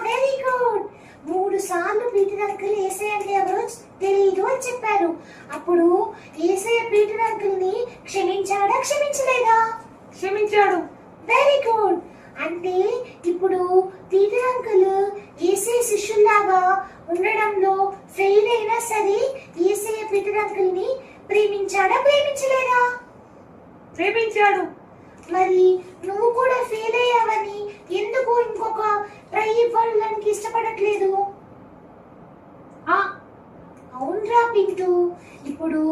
Very good. 3 సార్లు పీటర్ అంకుల్ యేసయ్య అంటే ఎవరో తెలియదు అని చెప్పారు. అప్పుడు యేసయ్య పీటర్ అంకుల్ ని క్షమించాడా, క్షమించలేదా? క్షమించాడు. Very good. అంటే ఇప్పుడు పీటర్ అంకుల్ యేసయ్య శిష్యుల్లాగా ఉండడంలో ఫెయిల్ అయినా సరే యేసయ్య పీటర్ అంకుల్ ని ప్రేమించలేదా? ప్రేమించాడు. మరి నువ్వు కూడా ఫెయిల్ అయ్యావని ఎందుకు ఇంకొక ట్రై ఇవ్వడానికి ఇష్టపడట్లేదు? అవునరా పింటూ, ఇప్పుడు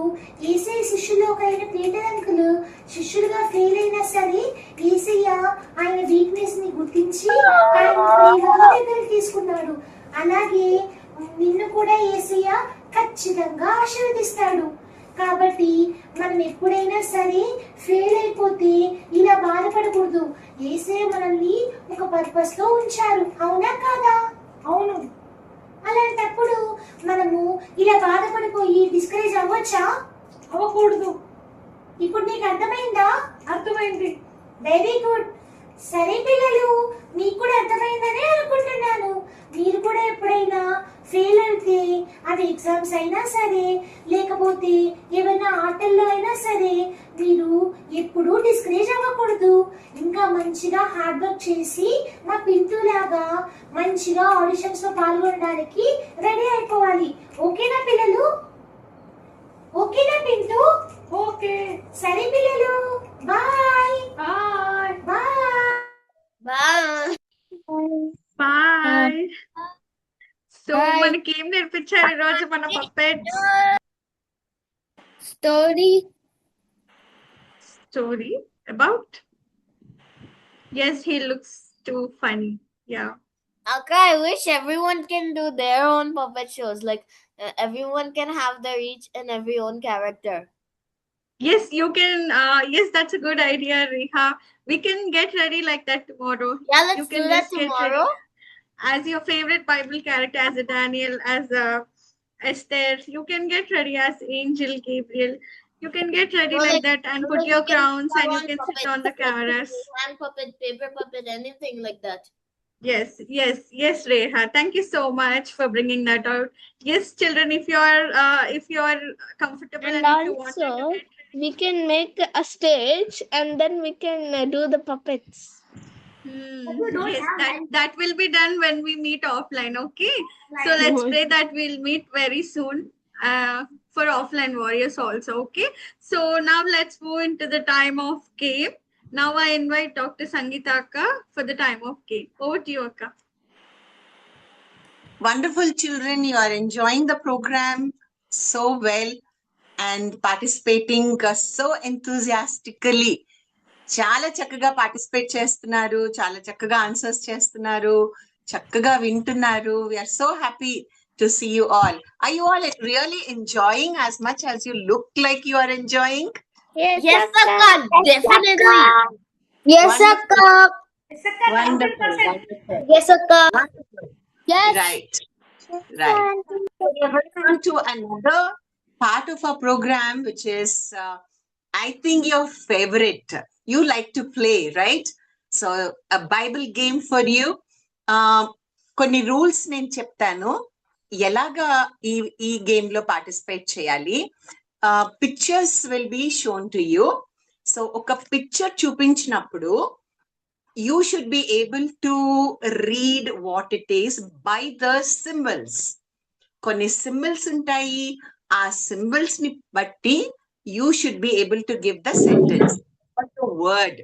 యేసయ్య శిష్యుల్లో ఒక ఆయన పీటర్ అంకుల్ శిష్యులుగా ఫెయిల్ అయినా సరే యేసయ్య ఆయన వీక్నెస్ ని గుర్తించి ఆయన ప్రేమగా దగ్గరికి తీసుకున్నాడు. అలాగే నిన్ను కూడా యేసయ్య ఖచ్చితంగా ఆశీర్వదిస్తాడు. కాబట్టి మనం ఎప్పుడైనా సరే ఫెయిల్ అయిపోతే ఇలా బాధపడకూడదు. యేసయ్య మనల్ని ఒక పర్పస్ లో ఉంచారు, అవునా కాదా? అవును. అలాంటప్పుడు మనము ఇలా బాధపడిపోయి డిస్కరేజ్ అవ్వచ్చా? అవ్వకూడదు. ఇప్పుడు నీకు అర్థమైందా? అర్థమైంది. Very good. సరే పిల్లలు, మీకు కూడా అర్థమైందనే అనుకుంటున్నాను. మీరు కూడా ఎప్పుడైనా ఫెయిల్ అయితే అది ఎగ్జామ్స్ అయినా సరే లేకపోతే ఏమైనా ఆటల్లో అయినా సరే మీరు ఎప్పుడూ డిస్కరేజ్ అవ్వకూడదు. ఇంకా మంచిగా హార్డ్ వర్క్ చేసి మా పింటూ లాగా మంచిగా ఆడిషన్స్ లో పాల్గొనడానికి రెడీ అయిపోవాలి. ఓకేనా పిల్లలు? ఓకేనా పింటూ? ఓకే. సరే పిల్లలు, bye bye. Bye. Bye. Bye. So Bye. మనకి ఏం నేర్పించారు ఈ రోజు మన puppets? Story. Story about? Yes, he looks too funny. Yeah. Okay, I wish everyone can do their own puppet shows. Like everyone can have their each and every own character. Yes, you can. Yes, that's a good idea, Reha. We can get ready like that tomorrow. Yeah, let's You can do that just get tomorrow. ready as your favorite Bible character, as a Daniel, as a Esther. You can get ready as Angel, Gabriel. You can get ready No, like like- that and no, put like your we can crowns do and our you own can sit puppets, on the like cameras. hand puppet, paper puppet, anything like that. Yes, yes, yes, Reha. Thank you so much for bringing that out. Yes, children, if you are comfortable And and if you want to also, get we can make a stage and then we can do the puppets. yes, that will be done when we meet offline. Okay, so let's pray that we'll meet very soon for offline warriors also. Okay, so now let's move into the time of game. Now I invite Dr. Sangeeta Akka for the time of game. Over to you, Akka. Wonderful children, you are enjoying the program so well and participating so enthusiastically. చాలా చక్కగా participate చేస్తున్నారు, చాలా చక్కగా answers చేస్తున్నారు, చక్కగా వింటున్నారు. We're so happy to see you all. Are you all really enjoying as much as you look like you are enjoying? Yes, Akka, definitely. Yes, Akka. Wonderful, wonderful. Yes, Akka. Yes. Right, right. So we are going on to another part of our program, which is, I think, your favorite. You like to play, right? So, a Bible game for you. కొన్ని rules నేను చెప్తాను, ఎలాగా ఈ game లో participate చేయాలి. Pictures will be shown to you. So ఒక picture చూపించినప్పుడు you should be able to read what it is by the symbols. కొన్ని సింబల్స్ ఉంటాయి, ఆ సింబల్స్ ని బట్టి you should be able to give the sentence or the word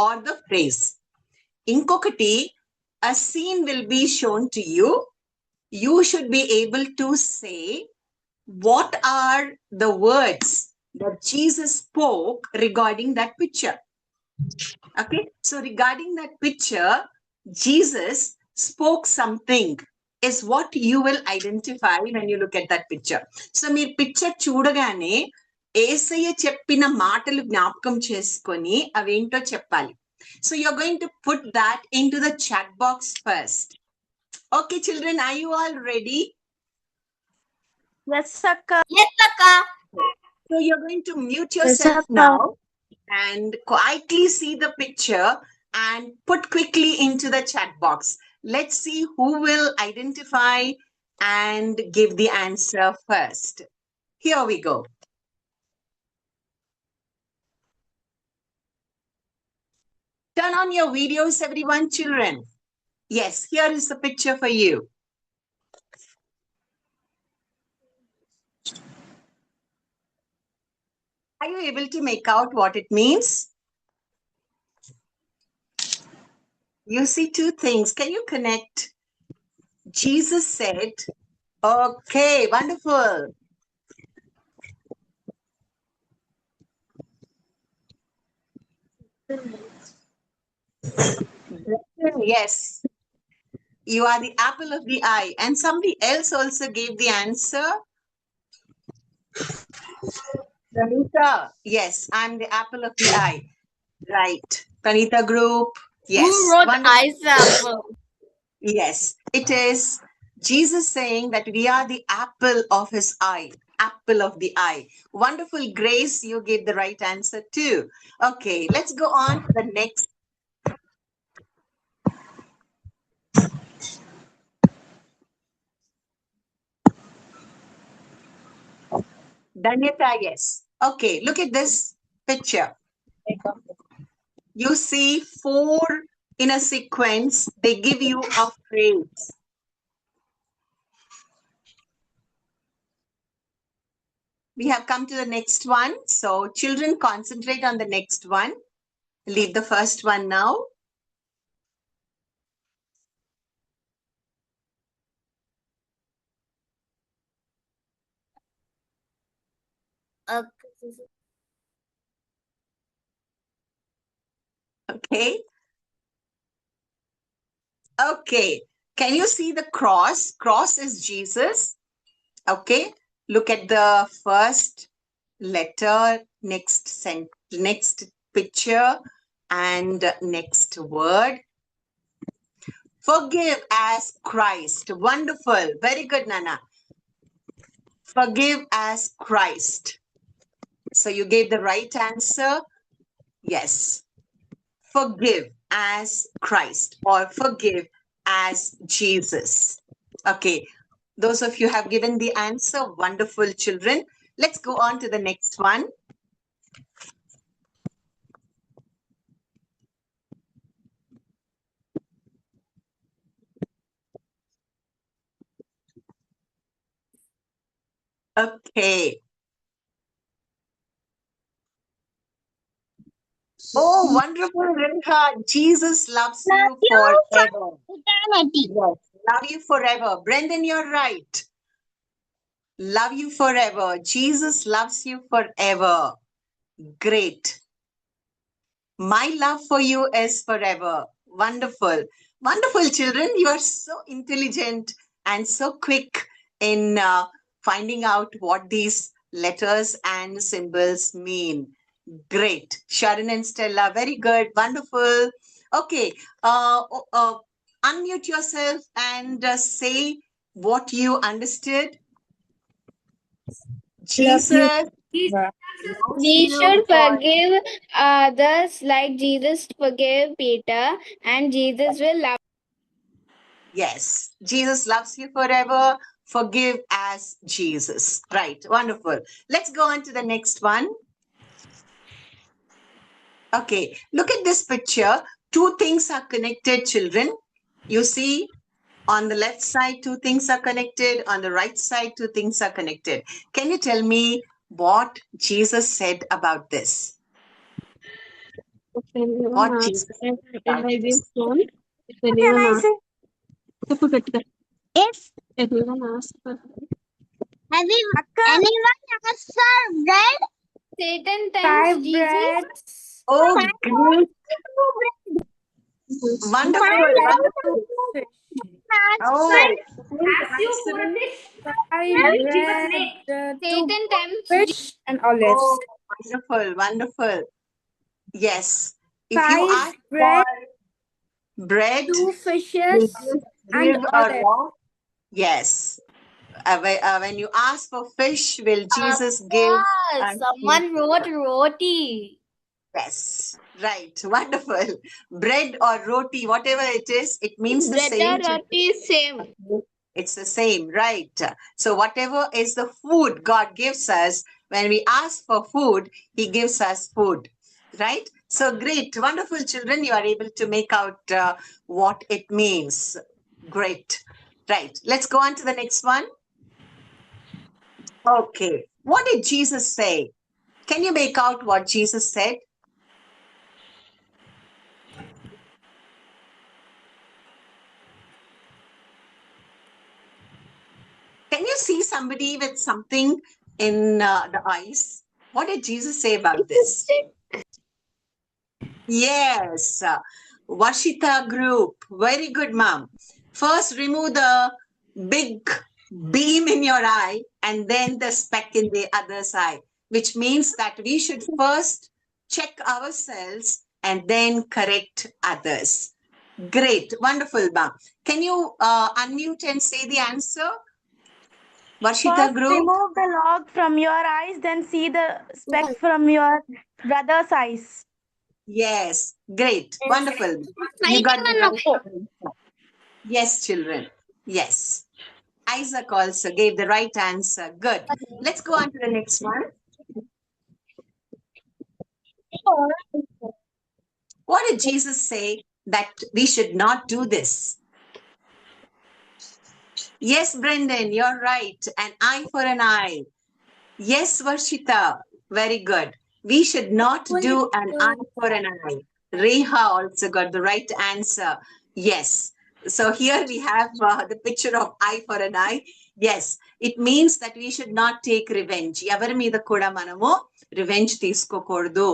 or the phrase. ఇంకొకటి, a scene will be shown to you. You should be able to say what are the words that Jesus spoke regarding that picture. Okay, so regarding that picture, Jesus spoke something is what you will identify when you look at that picture. So మీరు picture చూడగానే యేసయ్య చెప్పిన మాటలు జ్ఞాపకం చేసుకొని అవేంటో చెప్పాలి. So you're going to put that into the chat box first. Okay, children, are you all ready? Yes, Akka. Yes, Akka. So you're going to mute yourself now and quietly see the picture and put quickly into the chat box. Let's see who will identify and give the answer first. Here we go. Turn on your videos, everyone, children. Yes, here is the picture for you. Are you able to make out what it means? You see two things. Can you connect? Jesus said, okay, wonderful. Yes, you are the apple of the eye. And somebody else also gave the answer. Pranita, yes, I'm the apple of the eye. Right. Pranita group, yes. Who wrote Wonderful. ice apple? Yes, it is Jesus saying that we are the apple of his eye. Apple of the eye. Wonderful, Grace. You gave the right answer too. Okay, let's go on to the next. Danyata, yes. Okay, look at this picture. You see 4 in a sequence. They give you a phrase. We have come to the next one. So children, concentrate on the next one. Leave the first one now. Okay. Okay. Can you see the cross? Cross is Jesus. Okay. Look at the first letter, next picture, and next word. Forgive as Christ. Wonderful. Very good, Nana. Forgive as Christ. So you gave the right answer. Yes. Forgive as Christ or forgive as Jesus. Okay. Those of you have given the answer. Wonderful, children. Let's go on to the next one. Okay. Oh, wonderful, Rinha. Jesus loves you forever. Yes, love you forever. Brendan, you're right. Love you forever. Jesus loves you forever. Great. My love for you is forever. Wonderful. Wonderful, children. You are so intelligent and so quick in finding out what these letters and symbols mean. Great. Sharon and Stella, very good. Wonderful. Okay. Unmute yourself and say what you understood. Jesus. We should forgive others like Jesus forgave Peter, and Jesus will love. Yes, Jesus loves you forever. Forgive as Jesus. Right, wonderful. Let's go on to the next one. Okay, look at this picture. 2 things are connected, children. You see, on the left side, 2 things are connected. On the right side, 2 things are connected. Can you tell me what Jesus said about this? If anyone What asks, Jesus said if about I give this? phone, if anyone asks, if anyone asks for anyone asks for bread, Satan tempts Jesus. Oh, great. Wonderful, wonderful. Oh, Ask you for a fish. Satan tempts and olives. oh, wonderful, wonderful. Yes. If you ask for bread, 2 will fishes Jesus and give a rock? Yes. When you ask for fish, will Jesus give? Someone wrote roti. Yes. Right. Wonderful. Bread or roti, whatever it is, it means the bread same. or roti is same. It's the same, right? So whatever is the food God gives us, when we ask for food, he gives us food, right? So great, wonderful children. You are able to make out what it means. Great. Right. Let's go on to the next one. Okay. What did Jesus say? Can you make out what Jesus said? Can you see somebody with something in the eyes? What did Jesus say about this? Yes, Vashita group. Very good, ma'am. First, remove the big beam in your eye and then the speck in the other side, which means that we should first check ourselves and then correct others. Great, wonderful, ma'am. Can you unmute and say the answer? Vashita First, group. remove the log from your eyes, then see the speck from your brother's eyes. Yes, great, wonderful. You got the right answer. Yes, children. Yes. Isaac also gave the right answer. Good. Let's go on to the next one. What did Jesus say that we should not do this? Yes, Brendan, you're right. An eye for an eye. Yes, Varshita, very good. We should not do an eye for an eye. Reha also got the right answer. Yes. So here we have the picture of eye for an eye. Yes, it means that we should not take revenge. ఎవరి మీద కూడా మనము revenge తీసుకోకూడదు.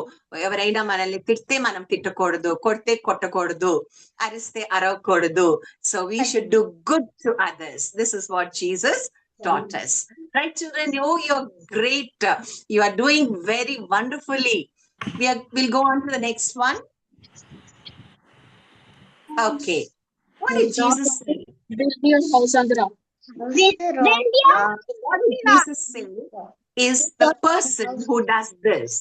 ఎవరైనా మనల్ని తిడితే మనం తిట్టకూడదు, కొడితే కొట్టకూడదు, అరిస్తే అరవకూడదు. So we should do good to others. This is what Jesus taught us. Right, children? Oh, you're great. You are doing very wonderfully. We'll go on to the next one. Okay. What did Jesus say? What did Jesus say is the person who does this?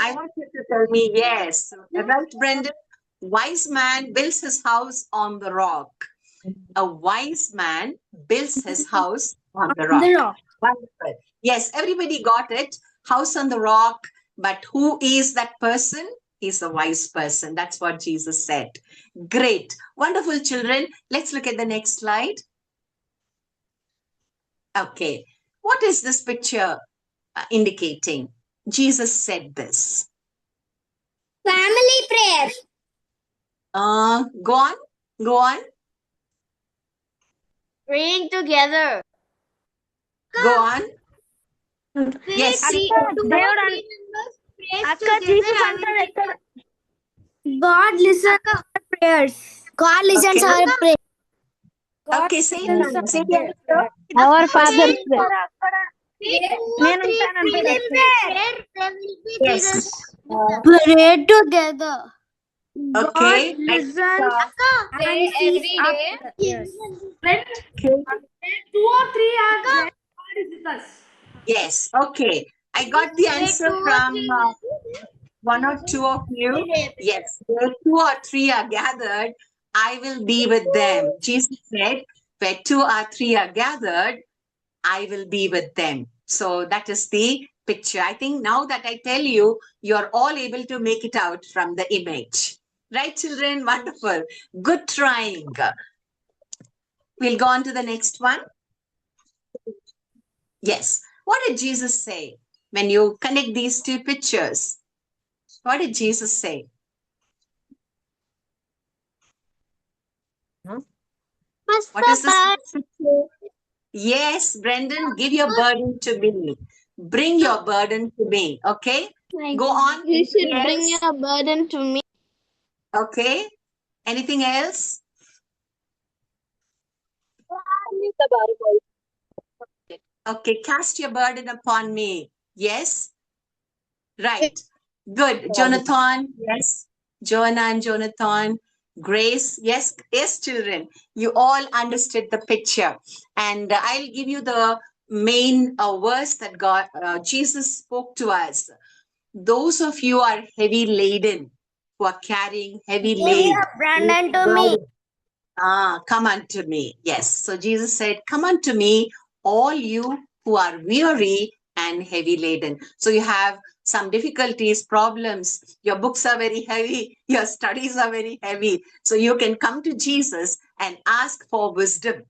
I want you to tell me yes. Right, Brendan? Wise man builds his house on the rock. A wise man builds his house on the rock. Wonderful. Yes, everybody got it. House on the rock. But who is that person? He's a wise person. That's what Jesus said. Great. Wonderful, children. Let's look at the next slide. Okay. What is this picture indicating? Jesus said this. Family prayer. Go on. Go on. Praying together. Go on. Yes. God listens to our prayers. God listens to our prayers. Okay, say it. Say it. Our Father's prayer. Yes. Pray together. Okay. Pray every day. Yes. Two or three are there. God is with us. Yes. Okay. I got the answer from one or two of you. Yes. Where two or three are gathered, I will be with them. Jesus said, where two or three are gathered, I will be with them. So that is the picture. I think now that I tell you, you're all able to make it out from the image. Right, children? Wonderful. Good trying. We'll go on to the next one. Yes. What did Jesus say when you connect these two pictures? What did Jesus say? What is this? Yes, Brendan, give your burden to me. Bring your burden to me. Okay? Go on. You should Anything bring else? your burden to me. Okay. Anything else? Okay, cast your burden upon me. Yes? Right. Good. Jonathan, yes. Joanna and Jonathan. Grace, yes. Yes, children. You all understood the picture. And I'll give you the main verse that Jesus spoke to us. Those of you are heavy laden, who are carrying heavy laden. Brandon to me. Come unto me. Yes. So Jesus said, come unto me, all you who are weary and heavy laden. So you have some difficulties, problems. Your books are very heavy. Your studies are very heavy. So you can come to Jesus and ask for wisdom.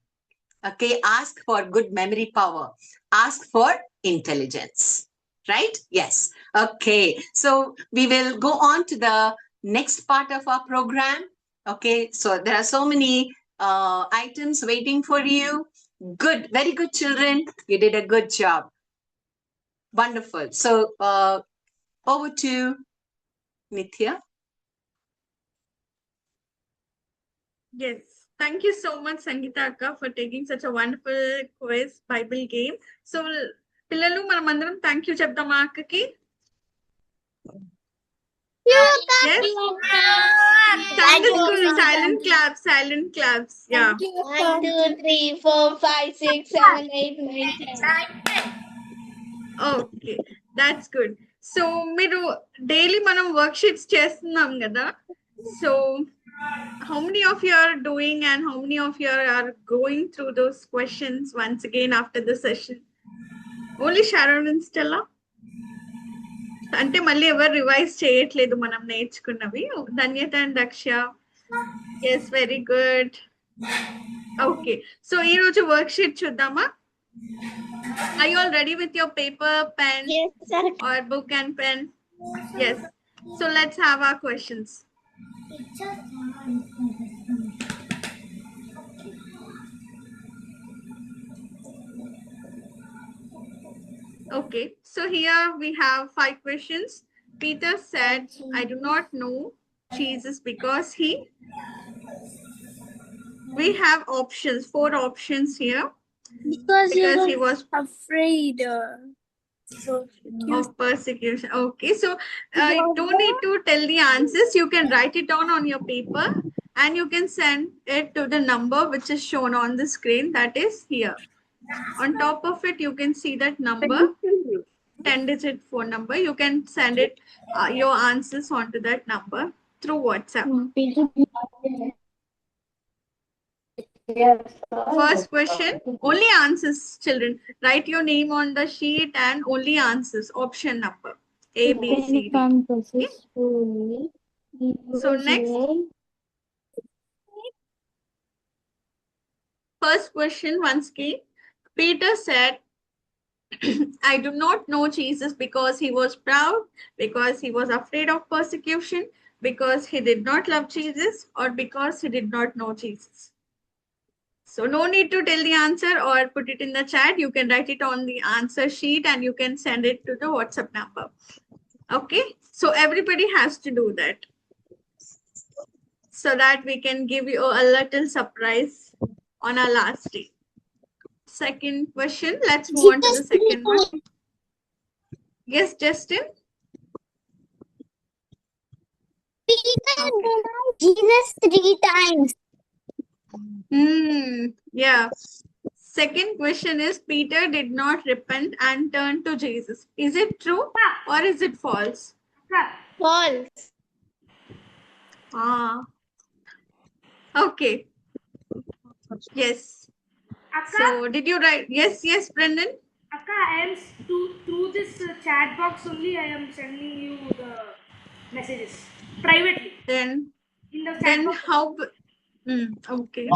Okay, ask for good memory power. Ask for intelligence. Right? Yes. Okay. So we will go on to the next part of our program. Okay. So there are so many items waiting for you. Good. Very good, children. You did a good job. Wonderful. So over to Nithya. Yes. Thank you so much, Sangeeta Akka, for taking such a wonderful quiz Bible game. So, పిల్లలు మనమందరం thank you చెప్దామా అక్కకి? Yes. Silent claps, silent claps. Yeah. 1, 2, 3, 4, 5, 6, 7, 8, 9, 10. Okay, that's good. So, మీరు daily మనం work sheets చేస్తున్నాం కదా. So, how many of you are doing and how many of you are going through those questions once again after the session? Only Sharon and Stella? అంటే మళ్ళీ ఎవరు revise చేయట్లేదు మనం నేర్చుకున్నవి. Dhanyata and Daksha. Yes, very good. Okay, so ఈ రోజు worksheet చూద్దామా? Are you all ready with your paper, pen, or book and pen? Yes. So let's have our questions. Okay, so here we have 5 questions. Peter said, I do not know Jesus because he... We have options, 4 options here. Because he was afraid of persecution. Okay, so you don't need to tell the answers. You can write it down on your paper and you can send it to the number which is shown on the screen, that is here. On top of it, you can see that number, 10-digit phone number. You can send it your answers onto that number through WhatsApp. First question, only answers, children. Write your name on the sheet and only answers, option number A, B, C, D. Okay? So next, first question once again. Peter said, I do not know Jesus because he was proud, because he was afraid of persecution, because he did not love Jesus, or because he did not know Jesus. So no need to tell the answer or put it in the chat. You can write it on the answer sheet and you can send it to the WhatsApp number. Okay, so everybody has to do that so that we can give you a little surprise on our last day. Second question, let's move on to the second one. Yes, Justin? Jesus 3 times. Yeah. Second question is, Peter did not repent and turn to Jesus. Is it true or is it false? False. Okay. Yes. Akka, So did you write? Yes, Brendan. Akka, I am through this chat box only. I am sending you the messages privately. Then In the chat box. how? Okay.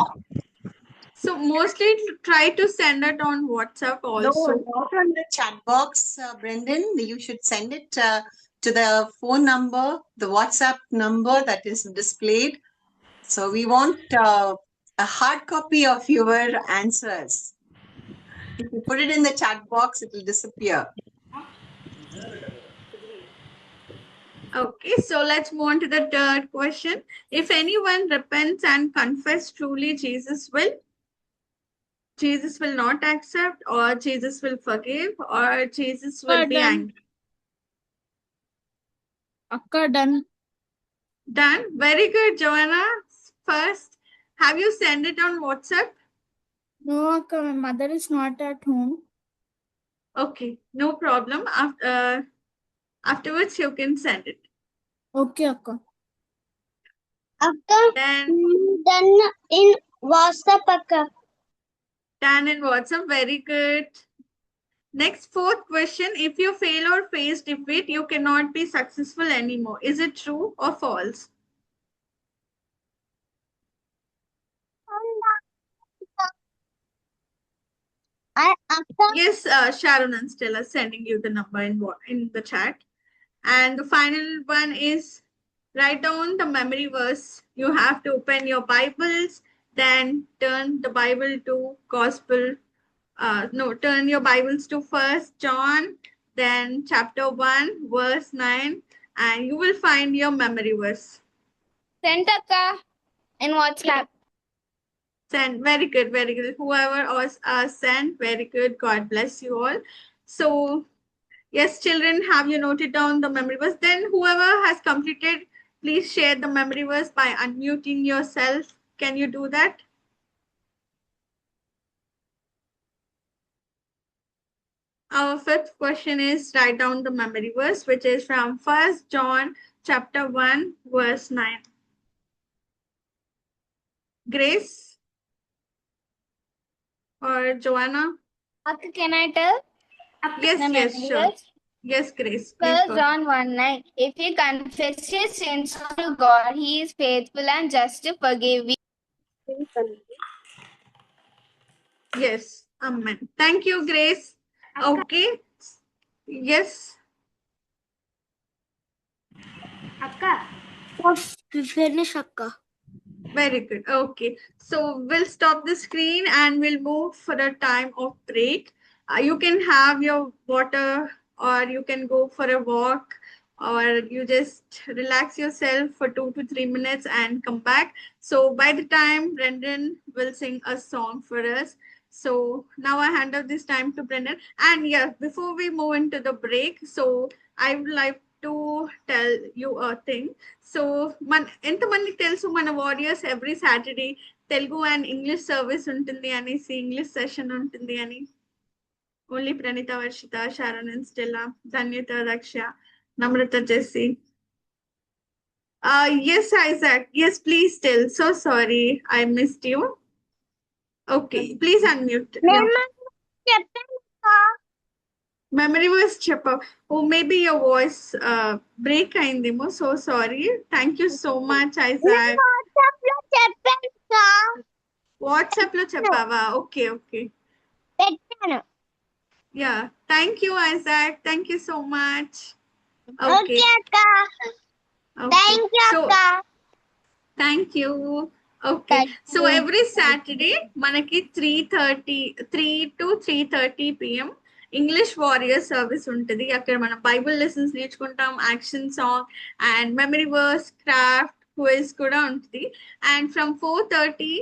So mostly try to send it on WhatsApp also. No, not on the chat box, Brendan. You should send it to the phone number, the WhatsApp number that is displayed. So we want a hard copy of your answers. If you put it in the chat box, it will disappear. Okay, so let's move on to the third question. If anyone repents and confess truly, Jesus will not accept, or Jesus will forgive, or Jesus will be angry. Akka, done. Done. Very good, Joanna. First, have you sent it on WhatsApp? No, Akka, my mother is not at home. Okay, no problem. Afterwards, you can send it. Okay, Akka. Then Done in WhatsApp, Akka. done in WhatsApp. Very good. Next, fourth question. If you fail or face defeat, you cannot be successful anymore. Is it true or false? Yes, Sharon and Stella sending you the number in the chat. And the final one is write down the memory verse. You have to open your Bibles, then turn the Bible to Gospel. Turn your Bibles to First John, then chapter 1, verse 9, and you will find your memory verse. Sent Akka in WhatsApp. Send. Very good, very good. Whoever was sent, very good. God bless you all. So, yes, children, have you noted down the memory verse? Then whoever has completed, please share the memory verse by unmuting yourself. Can you do that? Our fifth question is write down the memory verse, which is from 1 John chapter 1, verse 9. Grace or Joanna? Akka, can I tell? Yes, The yes, memory sure. verse? Yes, Grace. Please 1 go. John 1:9. If you confess your sins to God, He is faithful and just to forgive you. Yes, amen. Thank you, Grace. Okay. Yes. Akka. Finish, Akka. Very good. Okay. So we'll stop the screen and we'll move for a time of break. You can have your water or you can go for a walk or you just relax yourself for 2 to 3 minutes and come back. So by the time Brendan will sing a song for us. So now I hand out this time to Brendan. And yeah, before we move into the break, so I would like to tell you a thing. So ఎంతమందికి తెలుసు మన warriors every Saturday Telugu and English service ఉంటుంది అనేసి English session ఉంటుంది అని only Praneeta Varshita Sharon and Stella Dhanyata Daksha Namrata Jessie yes Isaac yes please tell so sorry I missed you okay please unmute memory verse చెప్పావు oh maybe your voice break అయిందేమో so sorry thank you so much Isaac WhatsApp లో చెప్పావా okay okay yeah thank you Isaac thank you so much okay so thank you okay so every Saturday మనకి 3 to 3:30 p.m. English warrior service ఉంటుంది అక్కడ మనం Bible lessons నేర్చుకుంటాం action song and memory verse craft quiz కూడా ఉంటుంది and from 4:30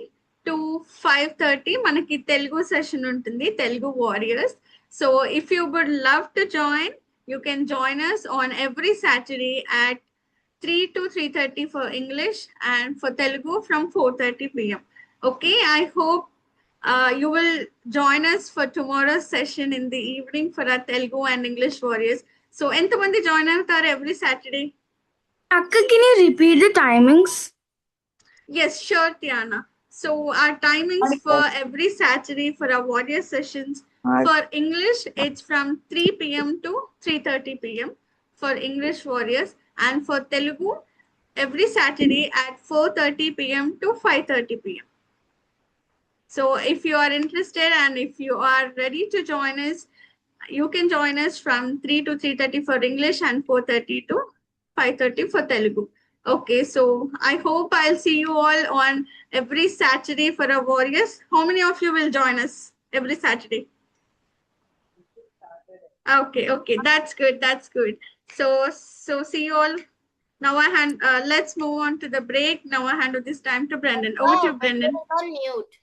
to 5:30 మనకి Telugu session ఉంటుంది Telugu warriors so if you would love to join you can join us on every Saturday at 3 to 3:30 for English and for Telugu from 4:30 p.m. Okay, I hope you will join us for tomorrow's session in the evening for our Telugu and English warriors. So, entamandi join avutaru every Saturday? Akka, can you repeat the timings? Yes, sure, Tiana. So, our timings for every Saturday for our warrior sessions. For English, it's from 3 p.m. to 3:30 p.m. for English warriors. And for Telugu, every Saturday at 4:30 p.m. to 5:30 p.m. So if you are interested and if you are ready to join us, you can join us from 3 to 3:30 for English and 4:30 to 5:30 for Telugu. Okay, so I hope I'll see you all on every Saturday for our warriors. How many of you will join us every Saturday? Okay, that's good. So see you all. Now let's move on to the break. Now I hand over this time to Brendan. Over to you, Brendan. On mute.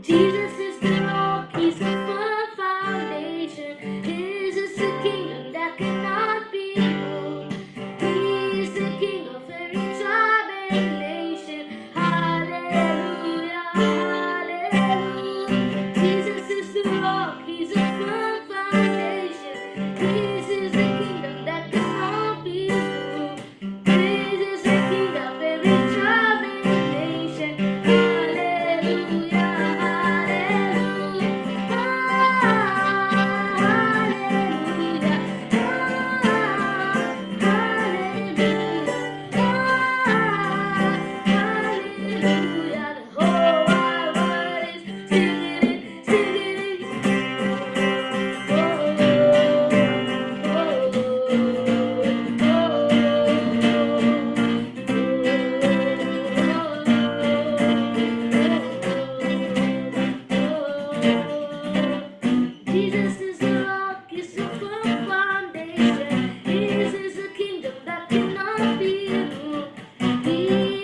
Jesus is the rock, he's the firm foundation. His is the kingdom that cannot be moved. He is the king of every tribe and nation. Hallelujah. hallelujah. The whole wide world is singing it, singing it. Jesus is the rock, is the firm foundation. His is the kingdom that cannot be moved. He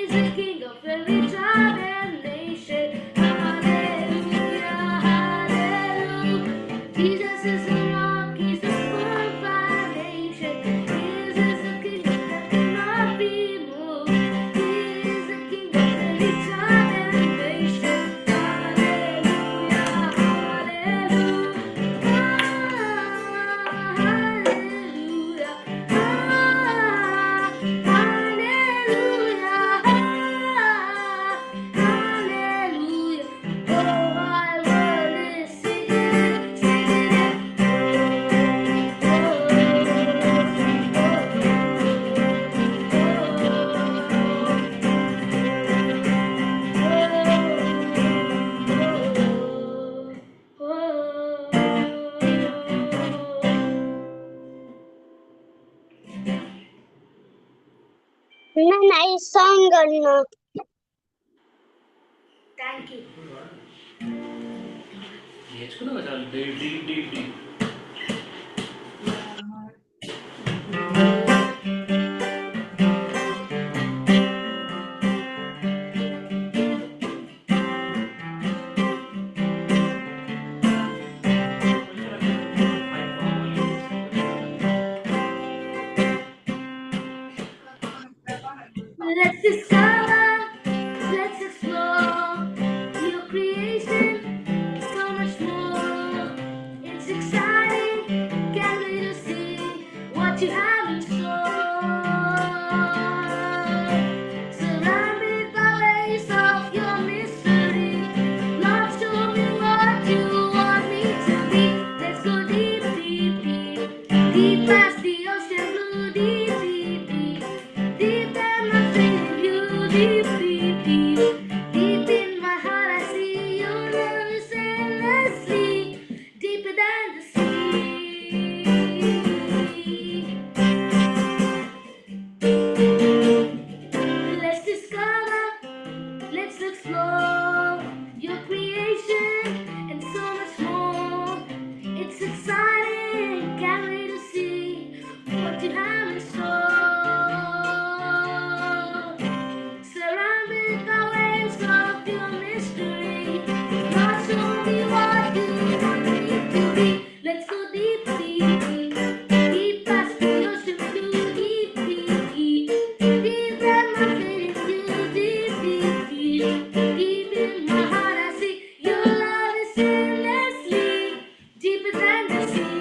is the king of every tribe and nation. Hallelujah, hallelujah. Jesus is the rock, he's the firm foundation. His is the kingdom that cannot be moved. He is the king of every tribe and nation. Hallelujah, hallelujah. Oh, my world is singing, singing. Nice song, Anna. Thank you. Let's discover, let's explore your creation, so much more. It's exciting, can't wait to see what you have in store. Surrounded by waves of your mystery, Lord, show me what you want me to be. Let's go deep, deep, deep, deep past the ocean blue, deep, deep, deep. Deep in my faith, you deep, deep, deep. Deep in my heart, I see your love is endlessly deeper than the sea. Let's discover, let's explore your creation and so much more. It's exciting, can't wait to see what you have in store. Surrounded by waves of your mystery, Lord, show me what you want me to be. Let's go deep, deep, deep, deep past the ocean blue, deep, deep, deep. Deep in my faith, you deep, deep, deep. Deep in my heart, I see your love is endlessly deeper than the sea.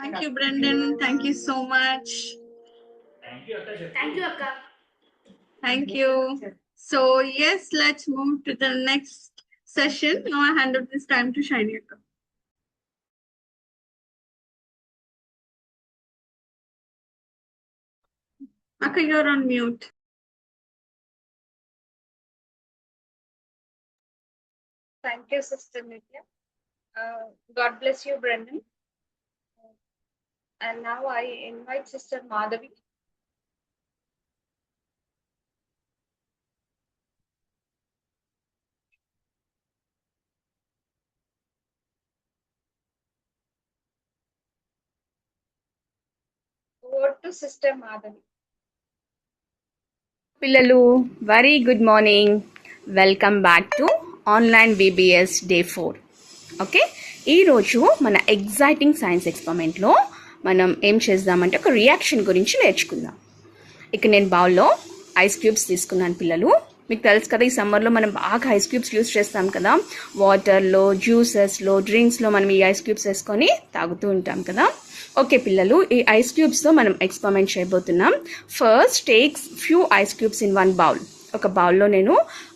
Thank you, Brendan. Thank you so much. Thank you, Akka. Thank you. So yes, let's move to the next session. Now I hand over this time to Shiny Akka. Akka, you're on mute. Thank you, Sister Nitya. God bless you, Brendan. And now I invite Sister Madhavi. Over to Sister Madhavi. పిల్లలు very good morning. Welcome back to online BBS day 4. Okay, ఈరోజు మన exciting science ఎక్స్పెరిమెంట్లో మనం ఏం చేద్దామంటే ఒక reaction గురించి నేర్చుకుందాం. ఇక నేను బౌల్లో ఐస్ క్యూబ్స్ తీసుకున్నాను పిల్లలు. మీకు తెలుసు కదా, ఈ సమ్మర్లో మనం బాగా ఐస్ క్యూబ్స్ యూస్ చేస్తాం కదా. వాటర్లో, జ్యూసెస్లో, డ్రింక్స్లో మనం ఈ ఐస్ క్యూబ్స్ వేసుకొని తాగుతూ ఉంటాం కదా. ఓకే పిల్లలు, ఈ ఐస్ క్యూబ్స్తో మనం ఎక్స్పెరిమెంట్ చేయబోతున్నాం. First takes few ice cubes in one bowl. ఒక బౌల్లో నేను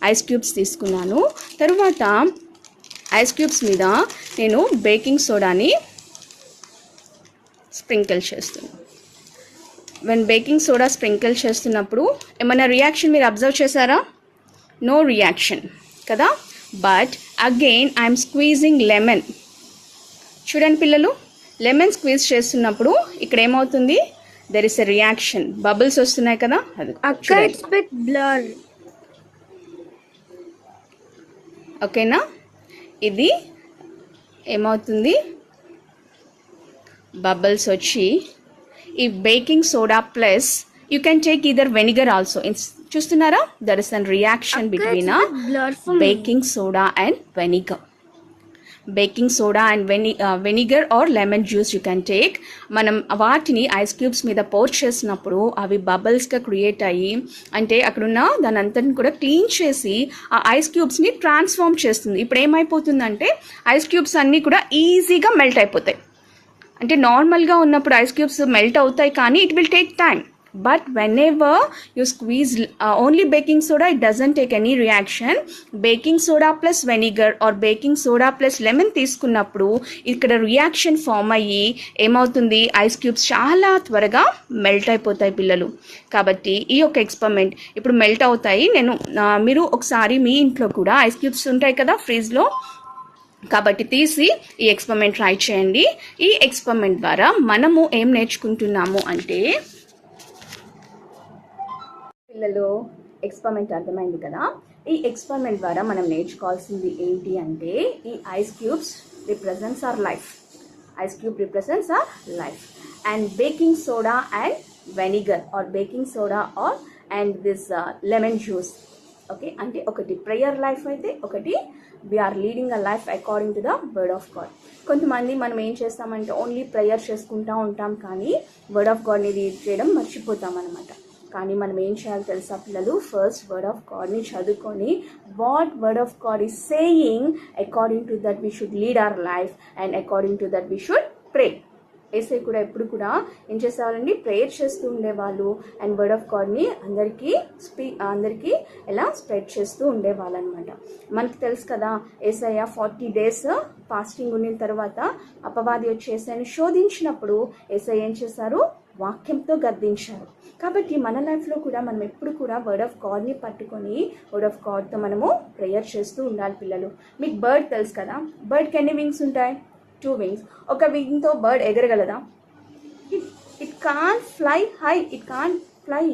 ఐస్ క్యూబ్స్ తీసుకున్నాను. తరువాత ఐస్ క్యూబ్స్ మీద నేను బేకింగ్ సోడాని స్ప్రింకిల్ చేస్తున్నాను. వెన్ బేకింగ్ సోడా స్ప్రింకిల్ చేస్తున్నప్పుడు ఏమైనా రియాక్షన్ మీరు అబ్జర్వ్ చేశారా? నో రియాక్షన్ కదా. But again I'm squeezing lemon. చూడండి పిల్లలు, లెమన్ స్క్వీజ్ చేస్తున్నప్పుడు ఇక్కడ ఏమవుతుంది? There is a reaction, bubbles వస్తున్నాయి కదా. అది బ్లర్. ఓకేనా? ఇది ఏమవుతుంది? బబుల్స్ వచ్చి ఈ baking soda plus you can take either vinegar also. చూస్తున్నారా? There is an reaction between baking soda and vinegar. Baking soda and vinegar or lemon juice you can take. మనం వాటిని ఐస్ క్యూబ్స్ మీద pour చేసినప్పుడు అవి బబుల్స్గా create అయ్యి, అంటే అక్కడున్న దాని అంతటిని కూడా క్లీన్ చేసి ఆ ఐస్ క్యూబ్స్ని ట్రాన్స్ఫార్మ్ చేస్తుంది. ఇప్పుడు ఏమైపోతుందంటే ఐస్ క్యూబ్స్ అన్నీ కూడా ఈజీగా మెల్ట్ అయిపోతాయి. అంటే నార్మల్గా ఉన్నప్పుడు ఐస్ క్యూబ్స్ మెల్ట్ అవుతాయి, కానీ it will take time. But whenever you squeeze only baking soda, it doesn't take any reaction. Baking soda plus vinegar or baking soda plus lemon తీసుకున్నప్పుడు ఇక్కడ రియాక్షన్ ఫామ్ అయ్యి ఏమవుతుంది? ఐస్ క్యూబ్స్ చాలా త్వరగా melt అయిపోతాయి పిల్లలు. కాబట్టి ఈ యొక్క ఎక్స్పెరిమెంట్ ఇప్పుడు మెల్ట్ అవుతాయి. మీరు ఒకసారి మీ ఇంట్లో కూడా ఐస్ క్యూబ్స్ ఉంటాయి కదా ఫ్రిడ్జ్లో, కాబట్టి తీసి ఈ ఎక్స్పెరిమెంట్ ట్రై చేయండి. ఈ ఎక్స్పెరిమెంట్ ద్వారా మనము ఏం నేర్చుకుంటున్నాము అంటే, పిల్లలు ఎక్స్పెరిమెంట్ అర్థమైంది కదా. ఈ ఎక్స్పెరిమెంట్ ద్వారా మనం నేర్చుకోవాల్సింది ఏంటి అంటే, ఈ ice cubes represents our life. Ice cube represents our life. And baking soda and vinegar are baking soda are and this lemon juice. Okay, అంటే ఒకటి ప్రేయర్ లైఫ్ అయితే, ఒకటి we're leading a life according to the word of God. కొంతమంది మనం ఏం చేస్తామంటే only prayer చేసుకుంటూ ఉంటాం, కానీ వర్డ్ ఆఫ్ గాడ్ని రీడ్ చేయడం మర్చిపోతాం అనమాట. కానీ మనం ఏం చేయాలి తెలుసా పిల్లలు? ఫస్ట్ వర్డ్ ఆఫ్ గాడ్ని చదువుకొని what word of God is saying, according to that we should lead hour life and according to that we should ప్రే. ఏసై కూడా ఎప్పుడు కూడా ఏం చేసేవాళ్ళండి? ప్రేయర్ చేస్తూ ఉండేవాళ్ళు. అండ్ వర్డ్ ఆఫ్ గాడ్ని అందరికీ ఎలా స్ప్రెడ్ చేస్తూ ఉండేవాళ్ళు అనమాట. మనకి తెలుసు కదా, ఏసయ్య 40 days ఫాస్టింగ్ ఉన్న తర్వాత అపవాది వచ్చి ఏసైని శోధించినప్పుడు ఏసై ఏం చేశారు? వాక్యంతో గద్దించారు. కాబట్టి మన లైఫ్లో కూడా మనం ఎప్పుడు కూడా వర్డ్ ఆఫ్ గాడ్ని పట్టుకొని వర్డ్ ఆఫ్ గాడ్తో మనము ప్రేయర్ చేస్తూ ఉండాలి పిల్లలు. మీకు బర్డ్ తెలుసు కదా, బర్డ్కి ఎన్ని వింగ్స్ ఉంటాయి? 2 wings. ఒక వింగ్తో బర్డ్ ఎగరగలదా? It can't fly high, it can't fly.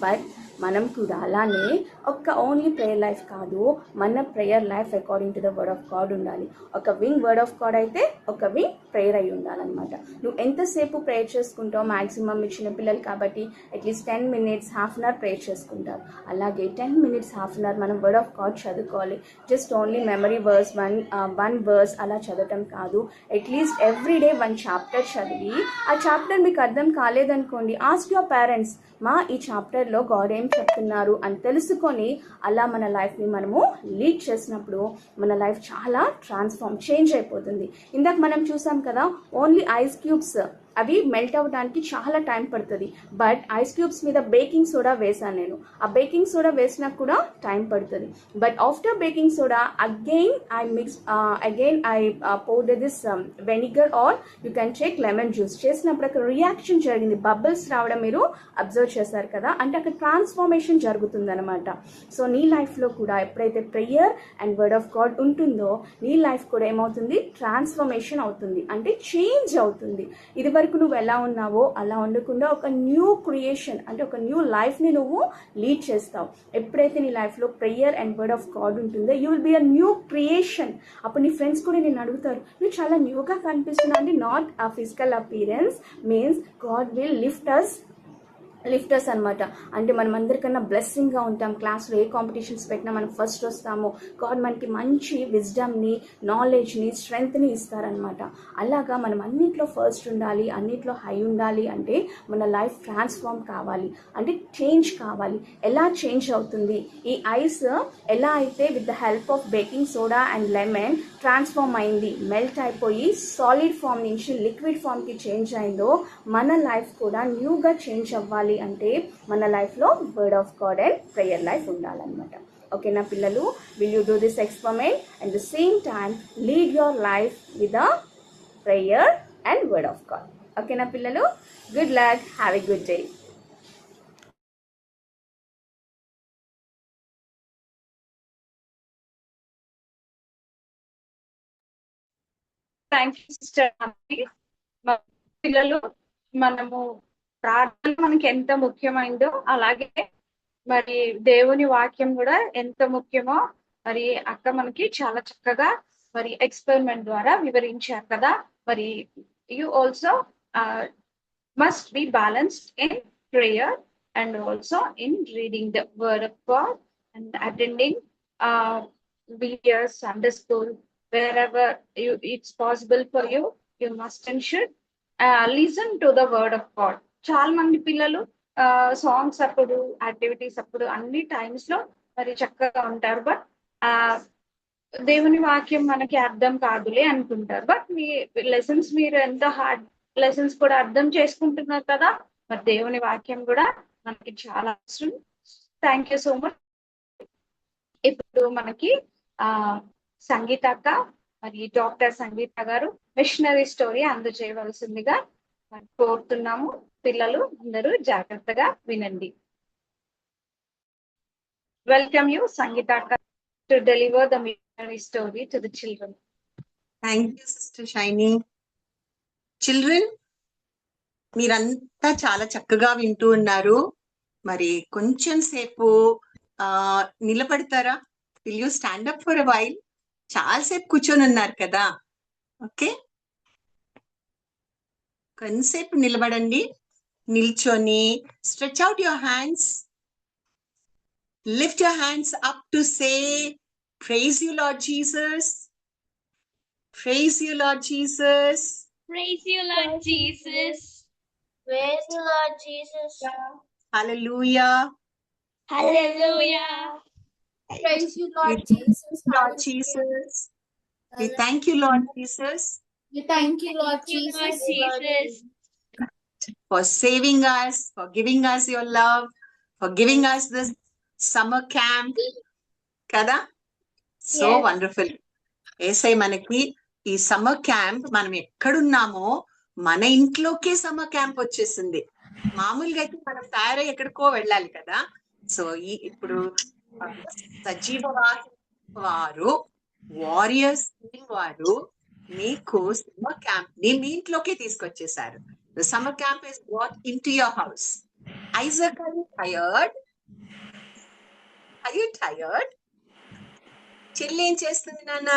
But మనం కూడా అలానే ఓన్లీ ప్రేయర్ లైఫ్ కాదు, మన prayer life according to the word of God ఉండాలి. ఒక వింగ్ వర్డ్ ఆఫ్ గాడ్ అయితే ఒక వింగ్ ప్రేయర్ అయి ఉండాలన్నమాట. నువ్వు ఎంతసేపు ప్రేయర్ చేసుకుంటావు? మ్యాక్సిమం మీ చిన్న పిల్లలు కాబట్టి at least 10 minutes, half an hour prayer చేసుకుంటారు. అలాగే 10 minutes, half an hour మనం వర్డ్ ఆఫ్ గాడ్ చదువుకోవాలి. Just only memory verse, one verse అలా చదవటం కాదు. అట్లీస్ట్ ఎవ్రీడే 1 chapter చదివి, ఆ చాప్టర్ మీకు అర్థం కాలేదనుకోండి, ఆస్క్ యువర్ పేరెంట్స్, ఈ చాప్టర్లో గాడ్ ఏం చెప్తున్నారు అని తెలుసుకొని అలా మన లైఫ్ని మనము లీడ్ చేసినప్పుడు మన లైఫ్ చాలా చేంజ్ అయిపోతుంది. ఇందాక మనం చూసాం కదా, ఓన్లీ ఐస్ క్యూబ్స్ అవి మెల్ట్ అవ్వడానికి చాలా టైం పడుతుంది. బట్ ఐస్ క్యూబ్స్ మీద బేకింగ్ సోడా వేసాను నేను. ఆ బేకింగ్ సోడా వేసినా కూడా టైం పడుతుంది. But after baking soda again I powder this vinegar or you can take lemon juice. చేసినప్పుడు అక్కడ రియాక్షన్ జరిగింది, బబుల్స్ రావడం మీరు అబ్జర్వ్ చేశారు కదా, అంటే అక్కడ ట్రాన్స్ఫార్మేషన్ జరుగుతుంది అనమాట. సో నీ లైఫ్లో కూడా ఎప్పుడైతే prayer and word of God ఉంటుందో నీ లైఫ్ కూడా ఏమవుతుంది? ట్రాన్స్ఫార్మేషన్ అవుతుంది, అంటే చేంజ్ అవుతుంది. ఇది వరకు నువ్వు ఎలా ఉన్నావో అలా ఉండకుండా ఒక న్యూ క్రియేషన్, అంటే ఒక న్యూ లైఫ్ని నువ్వు లీడ్ చేస్తావు. ఎప్పుడైతే నీ లైఫ్లో prayer and word of God ఉంటుందో you will be a new creation. అప్పుడు నీ ఫ్రెండ్స్ కూడా నేను అడుగుతారు, నువ్వు చాలా న్యూగా కనిపిస్తున్నావు. అంటే నాట్ ఆ physical appearance means God will lift us lifters అనమాట. అంటే మనం అందరికన్నా బ్లెస్సింగ్గా ఉంటాం. క్లాస్లో ఏ కాంపిటీషన్స్ పెట్టినా మనం ఫస్ట్ వస్తాము. గాడ్ మనకి మంచి విజ్డమ్ని, నాలెడ్జ్ని, స్ట్రెంగ్త్ని ఇస్తారనమాట. అలాగా మనం అన్నిట్లో ఫస్ట్ ఉండాలి, అన్నిట్లో హై ఉండాలి అంటే మన లైఫ్ ట్రాన్స్ఫార్మ్ కావాలి, అంటే చేంజ్ కావాలి. ఎలా చేంజ్ అవుతుంది? ఈ ఐస్ ఎలా అయితే with the help of baking soda and lemon transform అయింది, మెల్ట్ అయిపోయి సాలిడ్ ఫామ్ నుంచి లిక్విడ్ ఫామ్కి చేంజ్ అయిందో, మన లైఫ్ కూడా న్యూగా చేంజ్ అవ్వాలి అంటే మన లైఫ్లో word of God and prayer life ఉండాలన్నమాట. ఓకేనా పిల్లలు? Will you do this experiment and the same time lead your life with a prayer and word of God. ఓకేనా పిల్లలు? Good luck, have a good day. Thank you sister. పిల్లలు, మనము ప్రార్థన మనకి ఎంత ముఖ్యమైందో అలాగే మరి దేవుని వాక్యం కూడా ఎంత ముఖ్యమో మరి అక్క మనకి చాలా చక్కగా మరి ఎక్స్పెరిమెంట్ ద్వారా వివరించారు కదా. మరి you also must be balanced in prayer and also in reading the word of God and attending VBS Sunday school wherever it's possible for you. You must and should listen to the word of God. చాలా మంది పిల్లలు songs అప్పుడు, activities అప్పుడు అన్ని times లో మరి చక్కగా ఉంటారు. బట్ దేవుని వాక్యం మనకి అర్థం కాదులే అనుకుంటారు. బట్ మీ లెసన్స్ మీరు ఎంత హార్డ్ లెసన్స్ కూడా అర్థం చేసుకుంటున్నారు కదా. మరి దేవుని వాక్యం కూడా మనకి చాలా అవసరం. Thank you so much. ఇప్పుడు మనకి సంగీత అక్క మరి డాక్టర్ సంగీత గారు మిషనరీ స్టోరీ అందజేయవలసిందిగా కోరుతున్నాము. పిల్లలు అందరూ జాగ్రత్తగా వినండి. వెల్కమ్ యూ సంగీత అక్క to deliver the missionary story to the children. Thank you sister Shiny. Children, మీరంతా చాలా చక్కగా వింటూ ఉన్నారు. మరి కొంచెం సేపు నిలబడతారా? Will you stand up for a while? చాలాసేపు కూర్చొని ఉన్నారు కదా. ఓకే, కొంతసేపు నిలబడండి. నిల్చొని stretch out your hands, lift your hands up to say praise you Lord Jesus, praise you Lord Jesus, Praise you, Lord Jesus. Praise you, Lord Jesus. hallelujah, Hallelujah. Praise you, Lord we Jesus. Lord Jesus, we thank you Lord Jesus We thank you, Lord Thank you, Lord Jesus. Jesus. for saving us, for giving us your love, for giving us this summer camp kada. So Yes. wonderful. ఏసై మనకి ఈ summer camp, మనం ఎక్కడున్నామో మన ఇంట్లోకే summer camp వచ్చేసింది. మామూలుగా అయితే మనం తయారై ఎక్కడికో వెళ్ళాలి కదా. సో ఇప్పుడు సజీవ వారు, వారియర్స్ వారు మీకు సమ్మర్ క్యాంప్ ని మీ ఇంట్లోకే తీసుకొచ్చేసారు. The summer camp is brought into your house. Isaac, are you tired? Are you tired? చెల్లి ఏం చేస్తుంది నాన్న?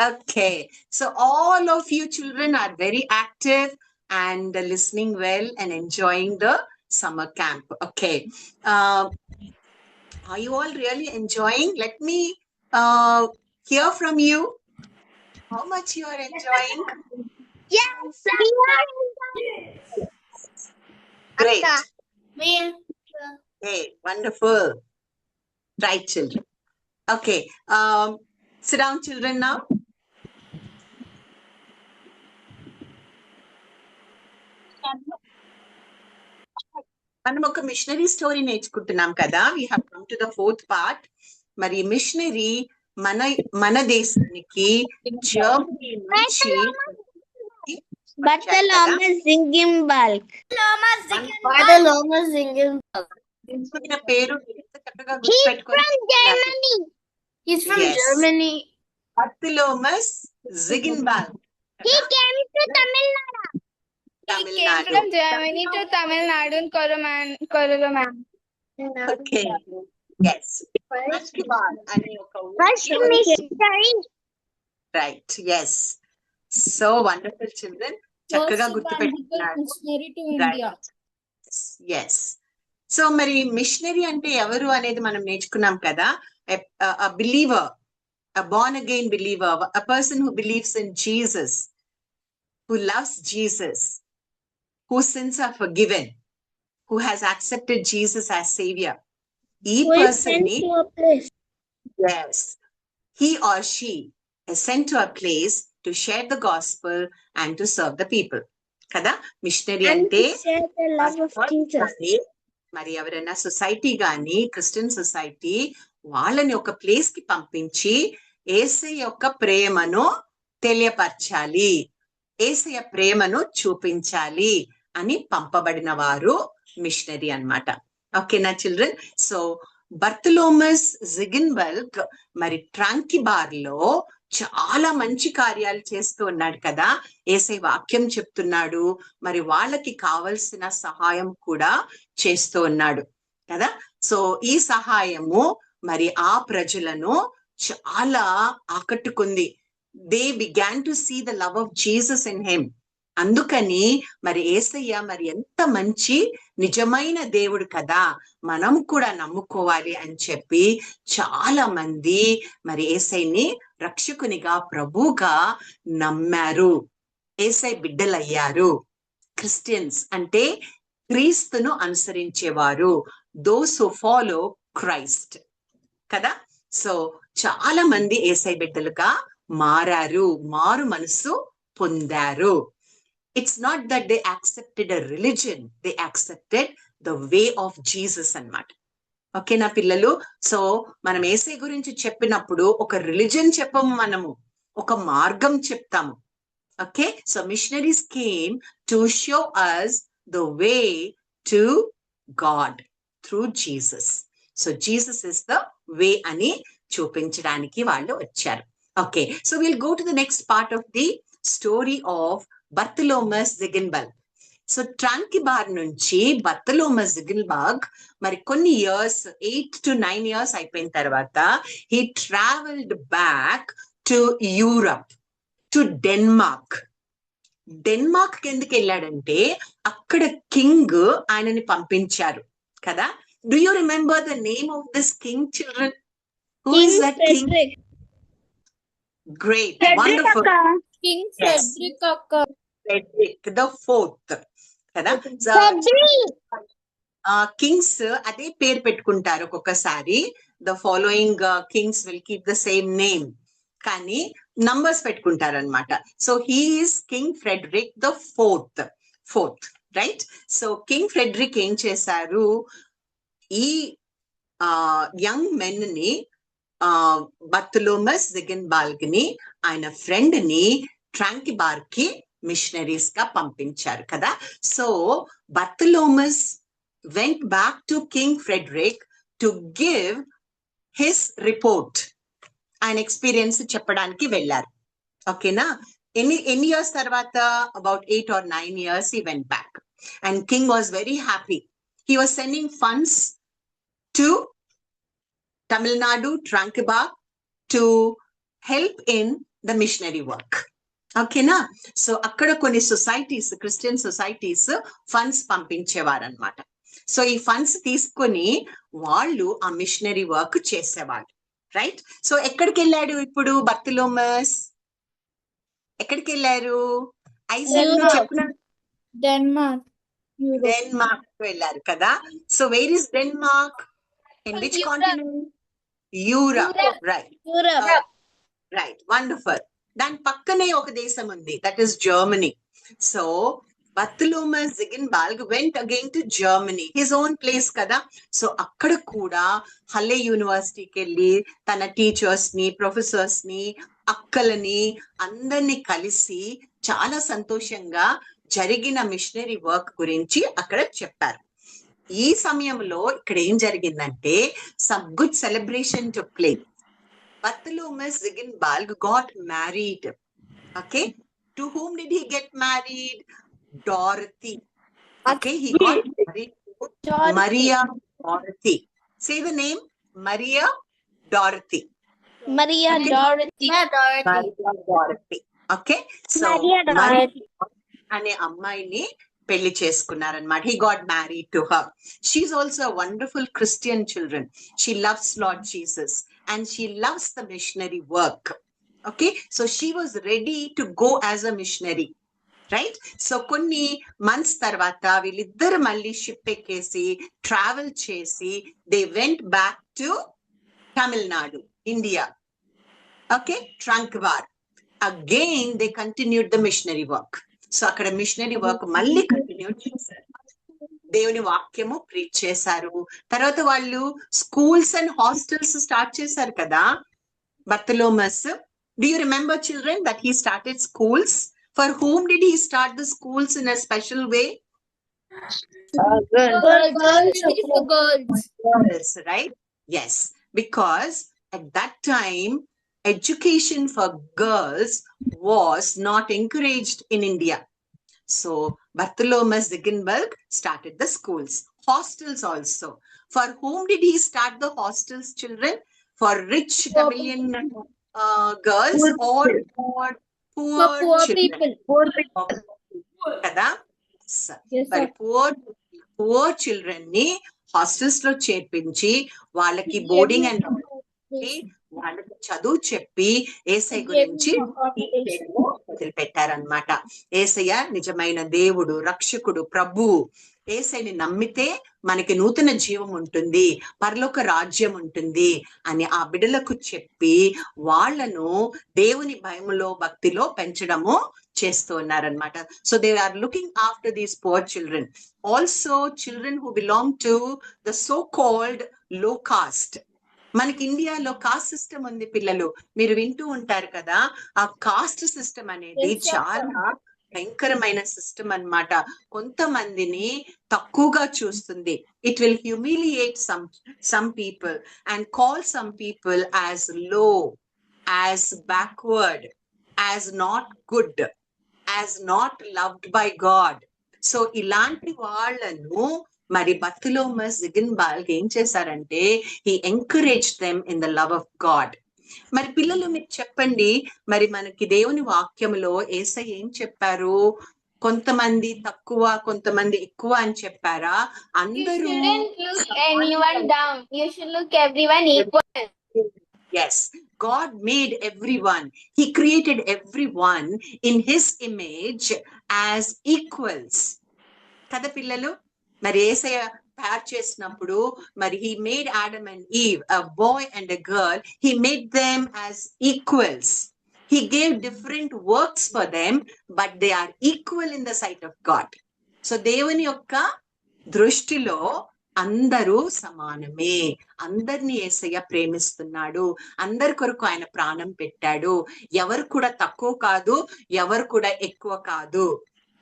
Okay, so all of you children are very active and listening well and enjoying the summer camp. Okay, are you all really enjoying? Let me hear from you how much you are enjoying. Yes. Great. Me. Hey, wonderful. Right, children. Okay, sit down, children, now. మనం ఒక machinery story నేర్చుకుంటున్నాం కదా. We have come to the 4th part. మరి machinery మన దేశానికి Germany నుంచి Bartholomew Zingenbalg. Bartholomew Zingenbalg. ఆయన పేరు ఎంత చక్కగా He's గుర్తుపెట్టుకొని from Germany. He's from Yes. Germany. బర్తలోమస్ జిగన్బాల్గ్. He came to Tamil Nadu. Tamil Nadu. From Germany to Tamil Nadu and Koroman. Okay, yes. మంచివాడ్ అనే ఒక First missionary. Right, yes. So wonderful children. చక్కగా First గుర్తుపెట్టుకున్నాడు. missionary to India. Yes. So మరి machinery అంటే ఎవరు అనేది మనం నేర్చుకున్నాం కదా. Believer, a born again believer, a person who believes in Jesus, who loves Jesus, whose sins are forgiven, who has accepted Jesus as savior. ఈ person ni, to a place. yes, he or she is sent to a place to share the gospel and to serve the people. కదా machinery And అంటే to share the love of Jesus. మరి ఎవరైనా society గాని Christian society వాళ్ళని ఒక place కి పంపించి యేసయ్య యొక్క ప్రేమను తెలియపరచాలి, యేసయ్య ప్రేమను చూపించాలి అని పంపబడిన వారు మిషనరీ అన్నమాట. ఓకేనా చిల్డ్రన్? సో బర్తలోమస్ జిగిన్బర్గ్ మరి ట్రాంకిబార్ లో చాలా మంచి కార్యాలు చేస్తూ ఉన్నాడు కదా. యేసయ్య వాక్యం చెప్తున్నాడు, మరి వాళ్ళకి కావలసిన సహాయం కూడా చేస్తూ ఉన్నాడు కదా. సో ఈ సహాయము మరి ఆ ప్రజలను చాలా ఆకట్టుకుంది. They began to see the love of Jesus in him. అందుకని మరి యేసయ్య మరి ఎంత మంచి నిజమైన దేవుడు కదా, మనం కూడా నమ్ముకోవాలి అని చెప్పి చాలా మంది మరి యేసయ్యని రక్షకునిగా ప్రభువుగా నమ్మారు, యేసయ్య బిడ్డలయ్యారు. క్రిస్టియన్స్ అంటే క్రీస్తును అనుసరించేవారు, దోస్ హు ఫాలో క్రైస్ట్ కదా. సో చాలా మంది యేసయ్య బిడ్డలుగా మారారు, మారు మనసు పొందారు. It's not that they accepted a religion, they accepted the way of Jesus అన్నమాట. ఓకేనా పిల్లలు? సో మనం యేసయ్య గురించి చెప్పినప్పుడు ఒక రిలీజన్ చెప్పము, మనము ఒక మార్గం చెప్తాము. Okay, so missionaries came to show us the way to God through Jesus. So Jesus is the way అని చూపించడానికి వాళ్ళు వచ్చారు. Okay, so will go to the next part of the story of Bartholomew Ziegenbalg. So Tranquebar నుంచి Bartholomew జిగిన్బర్గ్ మరి కొన్ని years, 8 to 9 years అయిపోయిన తర్వాత he travelled back to Europe, to Denmark. Denmark కి ఎందుకు వెళ్ళాడంటే అక్కడ కింగ్ ఆయనని పంపించారు కదా. Do you remember the name of this king children? Who is that king? Great, wonderful. King Yes. Frederick Akka. Frederick the Fourth కదా. Kings అదే పేరు పెట్టుకుంటారు ఒక్కొక్కసారి. The following kings will keep the same name, కానీ numbers పెట్టుకుంటారు అనమాట. So he is King Frederick the Fourth, right? So King Frederick ఏం చేశారు, ఈ యంగ్ మెన్ ని, బర్తలోమస్ జిగిన్బర్గ్ ని, ఆయన ఫ్రెండ్ ని ట్రాంకిబార్ కి మిషనరీస్ గా పంపించారు కదా. So Bartholomew went back to King Frederick to give his report. ఆయన ఎక్స్పీరియన్స్ చెప్పడానికి వెళ్ళారు. ఓకేనా? ఎన్ని ఇయర్స్ తర్వాత? About 8 or 9 years he went back, and king was very happy. He was sending funds to Tamil Nadu, Tranquebar, to help in the missionary work. ఓకేనా? So అక్కడ కొన్ని societies, Christian societies funds పంపించేవారు అనమాట. So ఈ funds తీసుకొని వాళ్ళు ఆ machinery work చేసేవాళ్ళు, right? So ఎక్కడికి వెళ్ళాడు ఇప్పుడు బర్తలోమస్? ఎక్కడికి వెళ్ళారు? ఐజాక్ చెప్పిన డెన్మార్క్ వెళ్ళారు కదా. So where is Denmark? In which continent? Europe, right, wonderful. దాని పక్కనే ఒక దేశం ఉంది, that is Germany. So Bartholomew Ziegenbalg went again to Germany, his own place కదా. సో అక్కడ కూడా హల్లే యూనివర్సిటీకి వెళ్ళి తన టీచర్స్ ని, ప్రొఫెసర్స్ ని, అక్కలని అందరినీ కలిసి చాలా సంతోషంగా జరిగిన మిషనరీ వర్క్ గురించి అక్కడ చెప్పారు. ఈ సమయంలో ఇక్కడ ఏం జరిగిందంటే some good celebration took place. Bartholomew Ziegenbalg got married. Okay, to whom did he get married? Dorothy. Okay, he got married to Maria Dorothy. Say the name, Maria Dorothy. Maria Okay. Dorothy. Maria Dorothy. Okay, so Maria Dorothy. అనే అమ్మాయిని పెళ్లి చేసుకున్నారనమాట. He got married to her. She's also a wonderful Christian children. She loves Lord Jesus and she loves the missionary work. Okay, so she was ready to go as a missionary. Right. So కొన్ని months తర్వాత వీళ్ళిద్దరు మళ్ళీ ship ఎక్కేసి travel చేసి they went back to Tamil Nadu, India. Okay, ట్రంక్వార్. Again they continued the machinery work. So అక్కడ machinery work మళ్ళీ continue చేశారు, దేవుని వాక్యము ప్రీచ్ చేశారు. తర్వాత వాళ్ళు స్కూల్స్ అండ్ హాస్టల్స్ స్టార్ట్ చేశారు కదా బర్తలోమస్. Do you remember, children, that he started schools? For whom did he start the schools in a special way? Girls, right? Yes, because at that time, education for girls was not encouraged in India. So Bartholomew Ziegenbalg started the schools, hostels also. For whom did he start the hostels, children? For rich Tamilian girls or for poor children? Kada? మరి poor children ని hostels లో చేర్పించి వాళ్ళకి boarding and వాళ్ళకి చదువు చెప్పి ఏసై గురించి మొదలుపెట్టారనమాట. ఏసయ్య నిజమైన దేవుడు, రక్షకుడు, ప్రభు. ఏసైని నమ్మితే మనకి నూతన జీవం ఉంటుంది, పరలోక రాజ్యం ఉంటుంది అని ఆ బిడ్డలకు చెప్పి వాళ్ళను దేవుని భయములో భక్తిలో పెంచడము చేస్తూ ఉన్నారనమాట. So they are looking after these poor children. Also children who belong to the so called low caste. మనకి ఇండియాలో కాస్ట్ సిస్టమ్ ఉంది పిల్లలు, మీరు వింటూ ఉంటారు కదా. ఆ కాస్ట్ సిస్టమ్ అనేది చాలా భయంకరమైన సిస్టమ్ అన్నమాట. కొంతమందిని తక్కువగా చూస్తుంది. It will humiliate some people and call some people as low, as backward, as not good, as not loved by God. So ఇలాంటి వాళ్ళను మరి బర్తలోమయు జిగెన్బాల్గ్ ఏం చేశారంటే he encouraged them in the love of God. మరి పిల్లలు మీరు చెప్పండి, మరి మనకి దేవుని వాక్యములో యేసయ్య ఏం చెప్పారు? కొంతమంది తక్కువ, కొంతమంది ఎక్కువ అని చెప్పారా? అందరూ yes, God made everyone, he created everyone in his image as equals కదా పిల్లలు. మరి యేసయ్య తయారు చేసినప్పుడు మరి he made Adam and Eve, a boy and a girl, he made them as equals. He gave different works for them, but they are equal in the sight of God. So దేవుని యొక్క దృష్టిలో అందరూ సమానమే. అందరినీ యేసయ్య ప్రేమిస్తున్నాడు, అందరి కొరకు ఆయన ప్రాణం పెట్టాడు. ఎవరు కూడా తక్కువ కాదు, ఎవరు కూడా ఎక్కువ కాదు.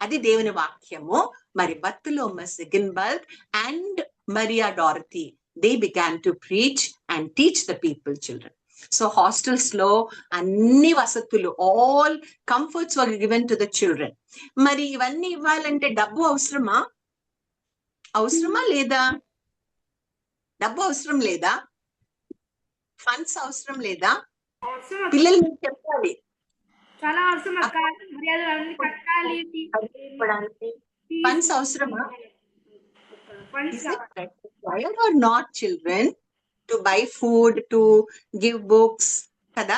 అది దేవుని వాక్యము. మరి బర్తలోమయు జిగెన్బాల్గ్ and Maria Dorothy, they began to preach and teach the people, children. So hostels లో అన్ని వసతులు, all comforts were given to the children. మరి ఇవన్నీ ఇవ్వాలంటే డబ్బు అవసరమా? అవసరమా లేదా? డబ్బు అవసరం లేదా? ఫండ్స్ అవసరం లేదా? పిల్లలు మీకు చెప్పాలి. చాలా అవసరం అక్క. మర్యాదలు కట్టాలి. ఫండ్స్ అవసరమా? Is it required or not, children, to buy food, to give books? కదా,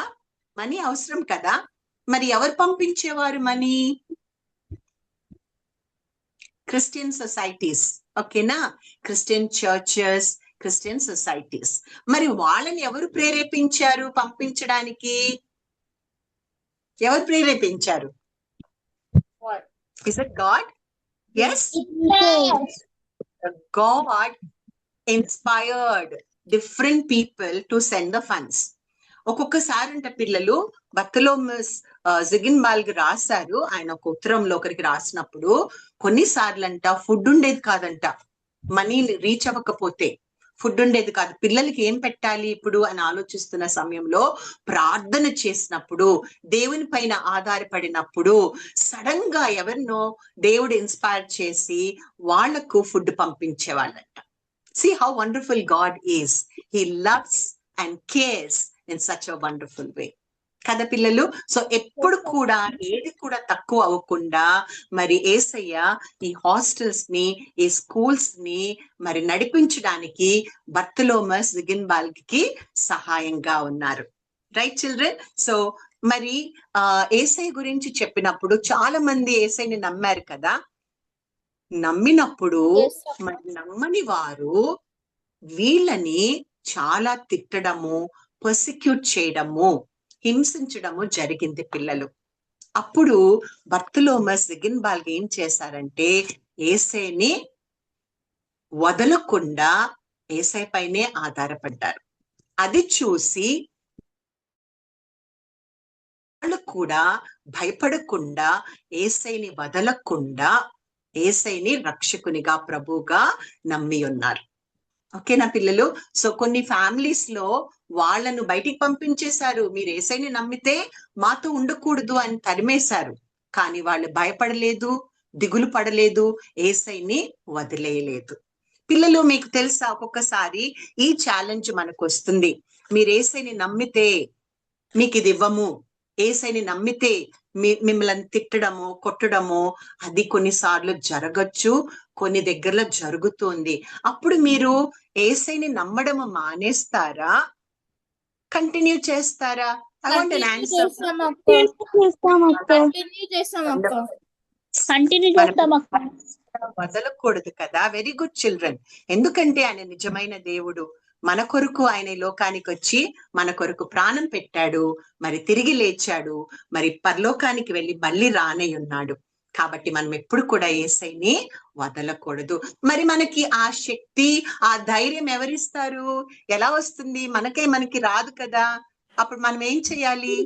మనీ అవసరం కదా. మరి ఎవరు పంపించేవారు మనీ? Christian societies. ఓకేనా, క్రిస్టియన్ చర్చెస్, క్రిస్టియన్ సొసైటీస్. మరి వాళ్ళని ఎవరు ప్రేరేపించారు పంపించడానికి? ఎవరు ప్రేరేపించారు? Is it God? Yes. God inspired different people to send the funds. ఒక్కొక్కసారి అంట పిల్లలు బర్తలోమయు జిగెన్బాల్గ్ రాశారు, ఆయన ఒక ఉత్తరంలో ఒకరికి రాసినప్పుడు కొన్నిసార్లు అంట ఫుడ్ ఉండేది కాదంట. మనీ రీచ్ అవ్వకపోతే ఫుడ్ ఉండేది కాదు. పిల్లలకి ఏం పెట్టాలి ఇప్పుడు అని ఆలోచిస్తున్న సమయంలో ప్రార్థన చేసినప్పుడు, దేవుని పైన ఆధారపడినప్పుడు సడన్ గా ఎవరినో దేవుడు ఇన్స్పైర్ చేసి వాళ్లకు food పంపించేవాళ్ళంట. See how wonderful God is. He loves and cares in such a wonderful way. కదా పిల్లలు? సో ఎప్పుడు కూడా ఏది కూడా తక్కువ అవ్వకుండా మరి యేసయ్య ఈ హాస్టల్స్ ని, ఈ స్కూల్స్ ని మరి నడిపించడానికి బర్తలోమస్ జిగిన్బాల్కి సహాయంగా ఉన్నారు. Right children? సో మరి యేసయ్య గురించి చెప్పినప్పుడు చాలా మంది యేసయ్యని నమ్మారు కదా. నమ్మినప్పుడు మరి నమ్మని వారు వీళ్ళని చాలా తిట్టడము, పర్సిక్యూట్ చేయడము, హింసించడము జరిగింది పిల్లలు. అప్పుడు బర్తలోమస్ జిగిన్బాల్ ఏం చేశారంటే యేసయ్యని వదలకుండా యేసయ్య పైనే ఆధారపడ్డారు. అది చూసి వాళ్ళు కూడా భయపడకుండా యేసయ్యని వదలకుండా యేసయ్యని రక్షకునిగా, ప్రభువుగా నమ్మి ఉన్నారు. ఓకేనా పిల్లలు? సో కొన్ని ఫ్యామిలీస్ లో వాళ్ళను బయటికి పంపించేశారు. మీరు యేసయ్యని నమ్మితే మాతో ఉండకూడదు అని తరిమేశారు. కానీ వాళ్ళు భయపడలేదు, దిగులు పడలేదు, యేసయ్యని వదిలేయలేదు. పిల్లలు మీకు తెలుసా, ఒక్కొక్కసారి ఈ ఛాలెంజ్ మనకు వస్తుంది. మీరు యేసయ్యని నమ్మితే మీకు ఇది ఇవ్వము, యేసయ్యని నమ్మితే మిమ్మల్ని తిట్టడము, కొట్టడము అది కొన్నిసార్లు జరగచ్చు, కొన్ని దగ్గరలో జరుగుతుంది. అప్పుడు మీరు యేసయ్యని నమ్మడము మానేస్తారా, కంటిన్యూ చేస్తారా? వదలకూడదు కదా. Very good children. ఎందుకంటే ఆయన నిజమైన దేవుడు. మన కొరకు ఆయన లోకానికి వచ్చి మన కొరకు ప్రాణం పెట్టాడు, మరి తిరిగి లేచాడు, మరి పరలోకానికి వెళ్ళి మళ్ళీ రానై ఉన్నాడు. కాబట్టి మనం ఎప్పుడు కూడా యేసయ్యని వదలకూడదు. మరి మనకి ఆ శక్తి, ఆ ధైర్యం ఎవరిస్తారు? ఎలా వస్తుంది? మనకి రాదు కదా. అప్పుడు మనం ఏం చేయాలి?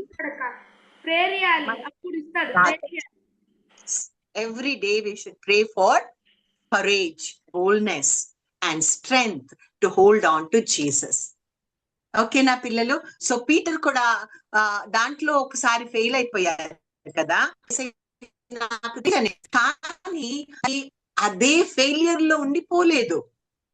Every day we should pray for courage, boldness and strength to hold on to Jesus. ఓకేనా పిల్లలు? సో పీటర్ కూడా దాంట్లో ఒకసారి ఫెయిల్ అయిపోయారు కదా. కానీ అదే ఫెయిలియర్ లో ఉండిపోలేదు,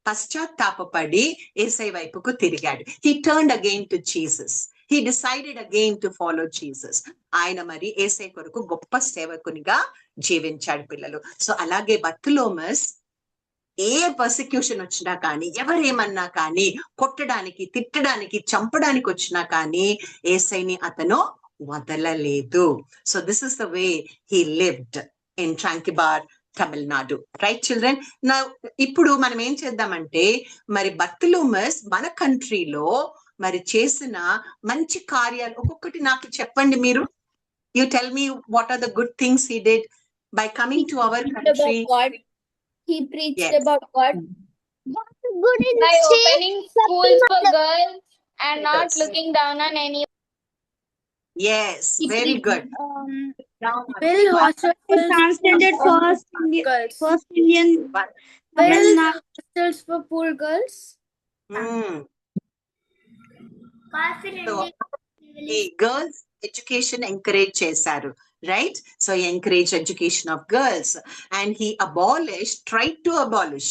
పశ్చాత్తాపపడి యేసయ్య వైపుకు తిరిగాడు. He turned again to Jesus. He decided again to follow Jesus. ఆయన మరి యేసయ్య కొరకు గొప్ప సేవకునిగా జీవించాడు పిల్లలు. సో అలాగే బర్తలోమస్ ఏ పర్సిక్యూషన్ వచ్చినా కానీ, ఎవరేమన్నా కానీ, కొట్టడానికి, తిట్టడానికి, చంపడానికి వచ్చినా కానీ యేసయ్యని అతను వదలలేదు. So this is the way he lived in ట్రాంకిబార్, Tamil Nadu. Right children? నా ఇప్పుడు మనం ఏం చేద్దామంటే, మరి బర్తలోమస్ మన కంట్రీలో మరి చేసిన మంచి కార్యాలు ఒక్కొక్కటి నాకు చెప్పండి మీరు. You tell me what are the good things he did by coming to our country. He preached about God by opening schools for girls and not looking down on any. Yes, very good. Build translated first Indian Build hostels for poor girls. So, ఈ girls education encourage చేశారు. Right? So he encouraged education of girls and he tried to abolish.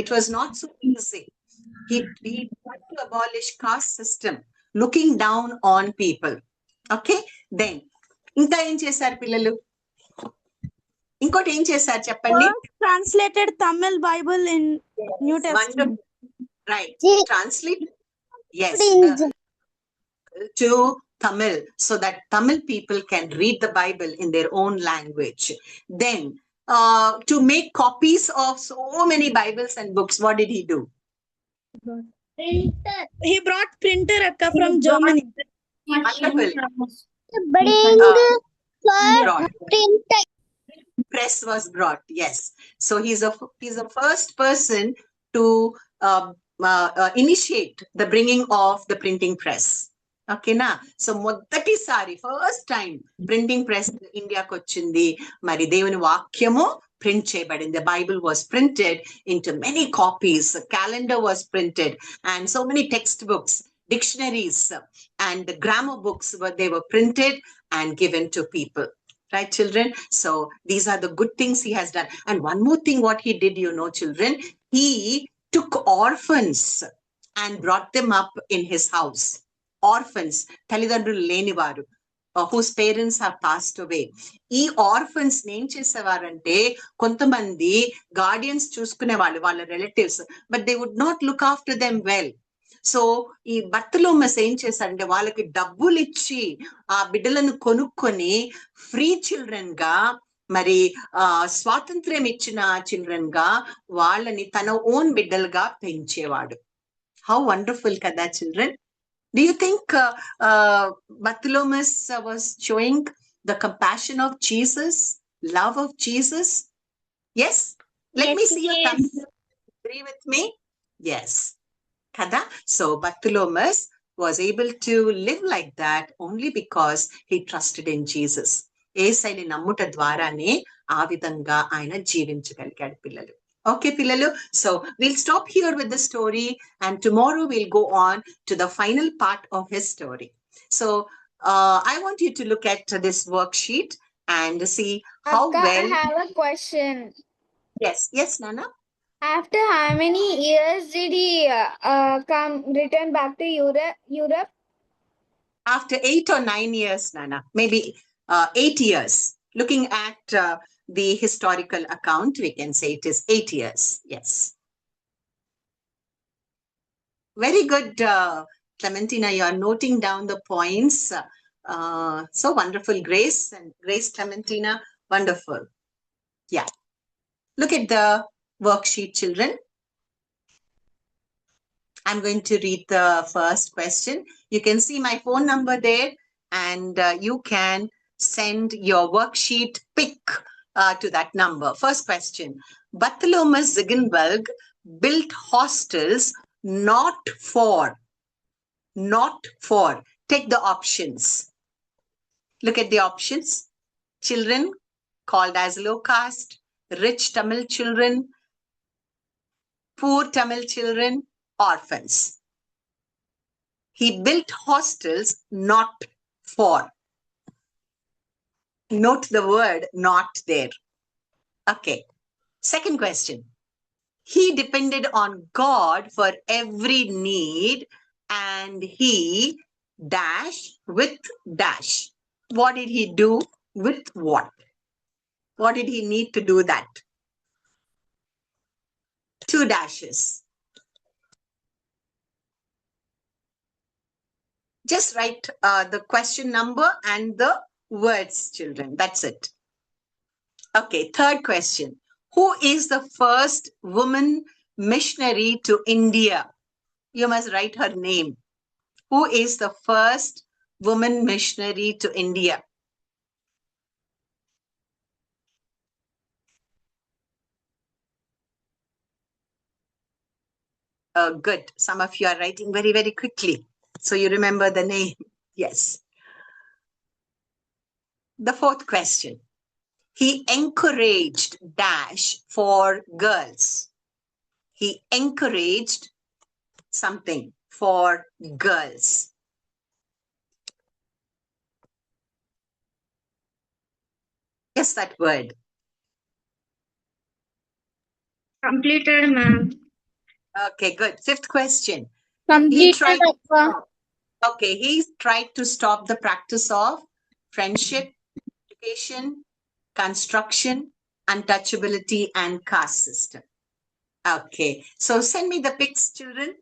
It was not so easy. He tried to abolish caste system, looking down on people. Okay? Then, ఇంకా ఏం చేశారు పిల్లలు? ఇంకోటి ఏం చేశారు చెప్పండి? Translated Tamil Bible in New Testament. Right. Translate. Yes. To Tamil, so that Tamil people can read the Bible in their own language. Then, to make copies of so many Bibles and books, what did he do? He brought printer from Germany. Wonderful. Press was brought. Yes. So he's a first person to initiate the bringing of the printing press. ఓకేనా? So మొదటిసారి first time printing press ఇండియాకి వచ్చింది. మరి దేవుని వాక్యము print చేయబడింది. Bible was printed into many copies, calendar was printed and so many text books, dictionaries and grammar books they were printed and given to people. Right, children? So these are the good things he has done. And one more thing what he did, children, he took orphans and brought them up in his house. Orphans, talidandrulu leni varu, whose parents have passed away. ఈ orphans ఏం చేసేవారంటే కొంతమంది guardians చూసుకునే వాళ్ళ relatives, but they would not look after them well. So ఈ Bartholomew ఏం చేశారంటే వాళ్ళకి డబ్బులు ఇచ్చి ఆ బిడ్డలను కొనుక్కొని ఫ్రీ చిల్డ్రన్ గా, మరి స్వాతంత్ర్యం ఇచ్చిన చిల్డ్రన్ గా వాళ్ళని తన ఓన్ బిడ్డలుగా పెంచేవాడు. హౌ వండర్ఫుల్ కదా children. Do you think Bartholomew was showing the compassion of Jesus, love of Jesus? Yes? Let me see your thumbs. Agree with me? Yes. Kada? So Bartholomew was able to live like that only because he trusted in Jesus. ఏసైని నమ్ముట ద్వారానే ఆ విధంగా ఆయన జీవించగలిగాడు పిల్లలు. Okay, Pillalu. So we'll stop here with the story, and tomorrow we'll go on to the final part of his story. So I want you to look at this worksheet and see how Akka, well. I have a question. Yes, Nana. After how many years did he return back to Europe? After 8 or 9 years, Nana, maybe 8 years. Looking at the historical account, we can say it is 8 years. Yes. Very good, Clementina. You are noting down the points. So wonderful, Grace and Grace Clementina. Wonderful. Yeah. Look at the worksheet, children. I'm going to read the first question. You can see my phone number there, and you can send your worksheet pic to that number. First question. Bartholomew Ziegenbalg built hostels not for. Take the options. Look at the options. Children called as low caste, rich Tamil children, poor Tamil children, orphans. He built hostels not for. Note the word not there. Okay. Second question. He depended on God for every need, and he dash with dash. What did he do with what? What did he need to do that? 2 dashes. Just write the question number and the words, children. That's it. Okay, third question. Who is the first woman missionary to India? You must write her name. Who is the first woman missionary to India? Good. Some of you are writing very, very quickly. So you remember the name. Yes. The fourth question. He encouraged dash for girls. He encouraged something for girls. Yes, that word. Completed, ma'am. Okay, good. Fifth question. Completed. He tried to stop the practice of friendship, education, construction, untouchability, and caste system. Okay, so send me the pics, children.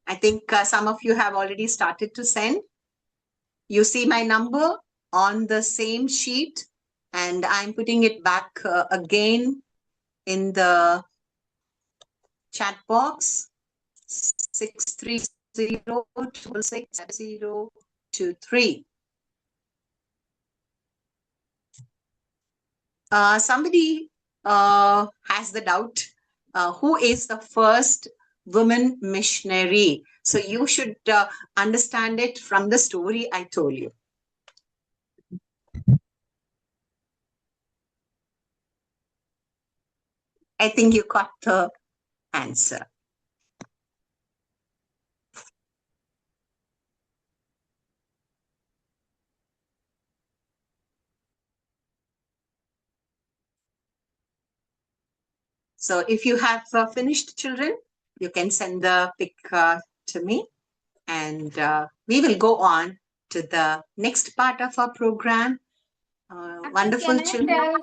I think some of you have already started to send. You see my number on the same sheet, and I'm putting it back again in the chat box. 630-666-7023. Somebody has the doubt. Who is the first woman missionary? So you should understand it from the story I told you. I think you got the answer. So if you have finished, children, you can send the pic to me, and we will go on to the next part of our program. Wonderful Can I children. tell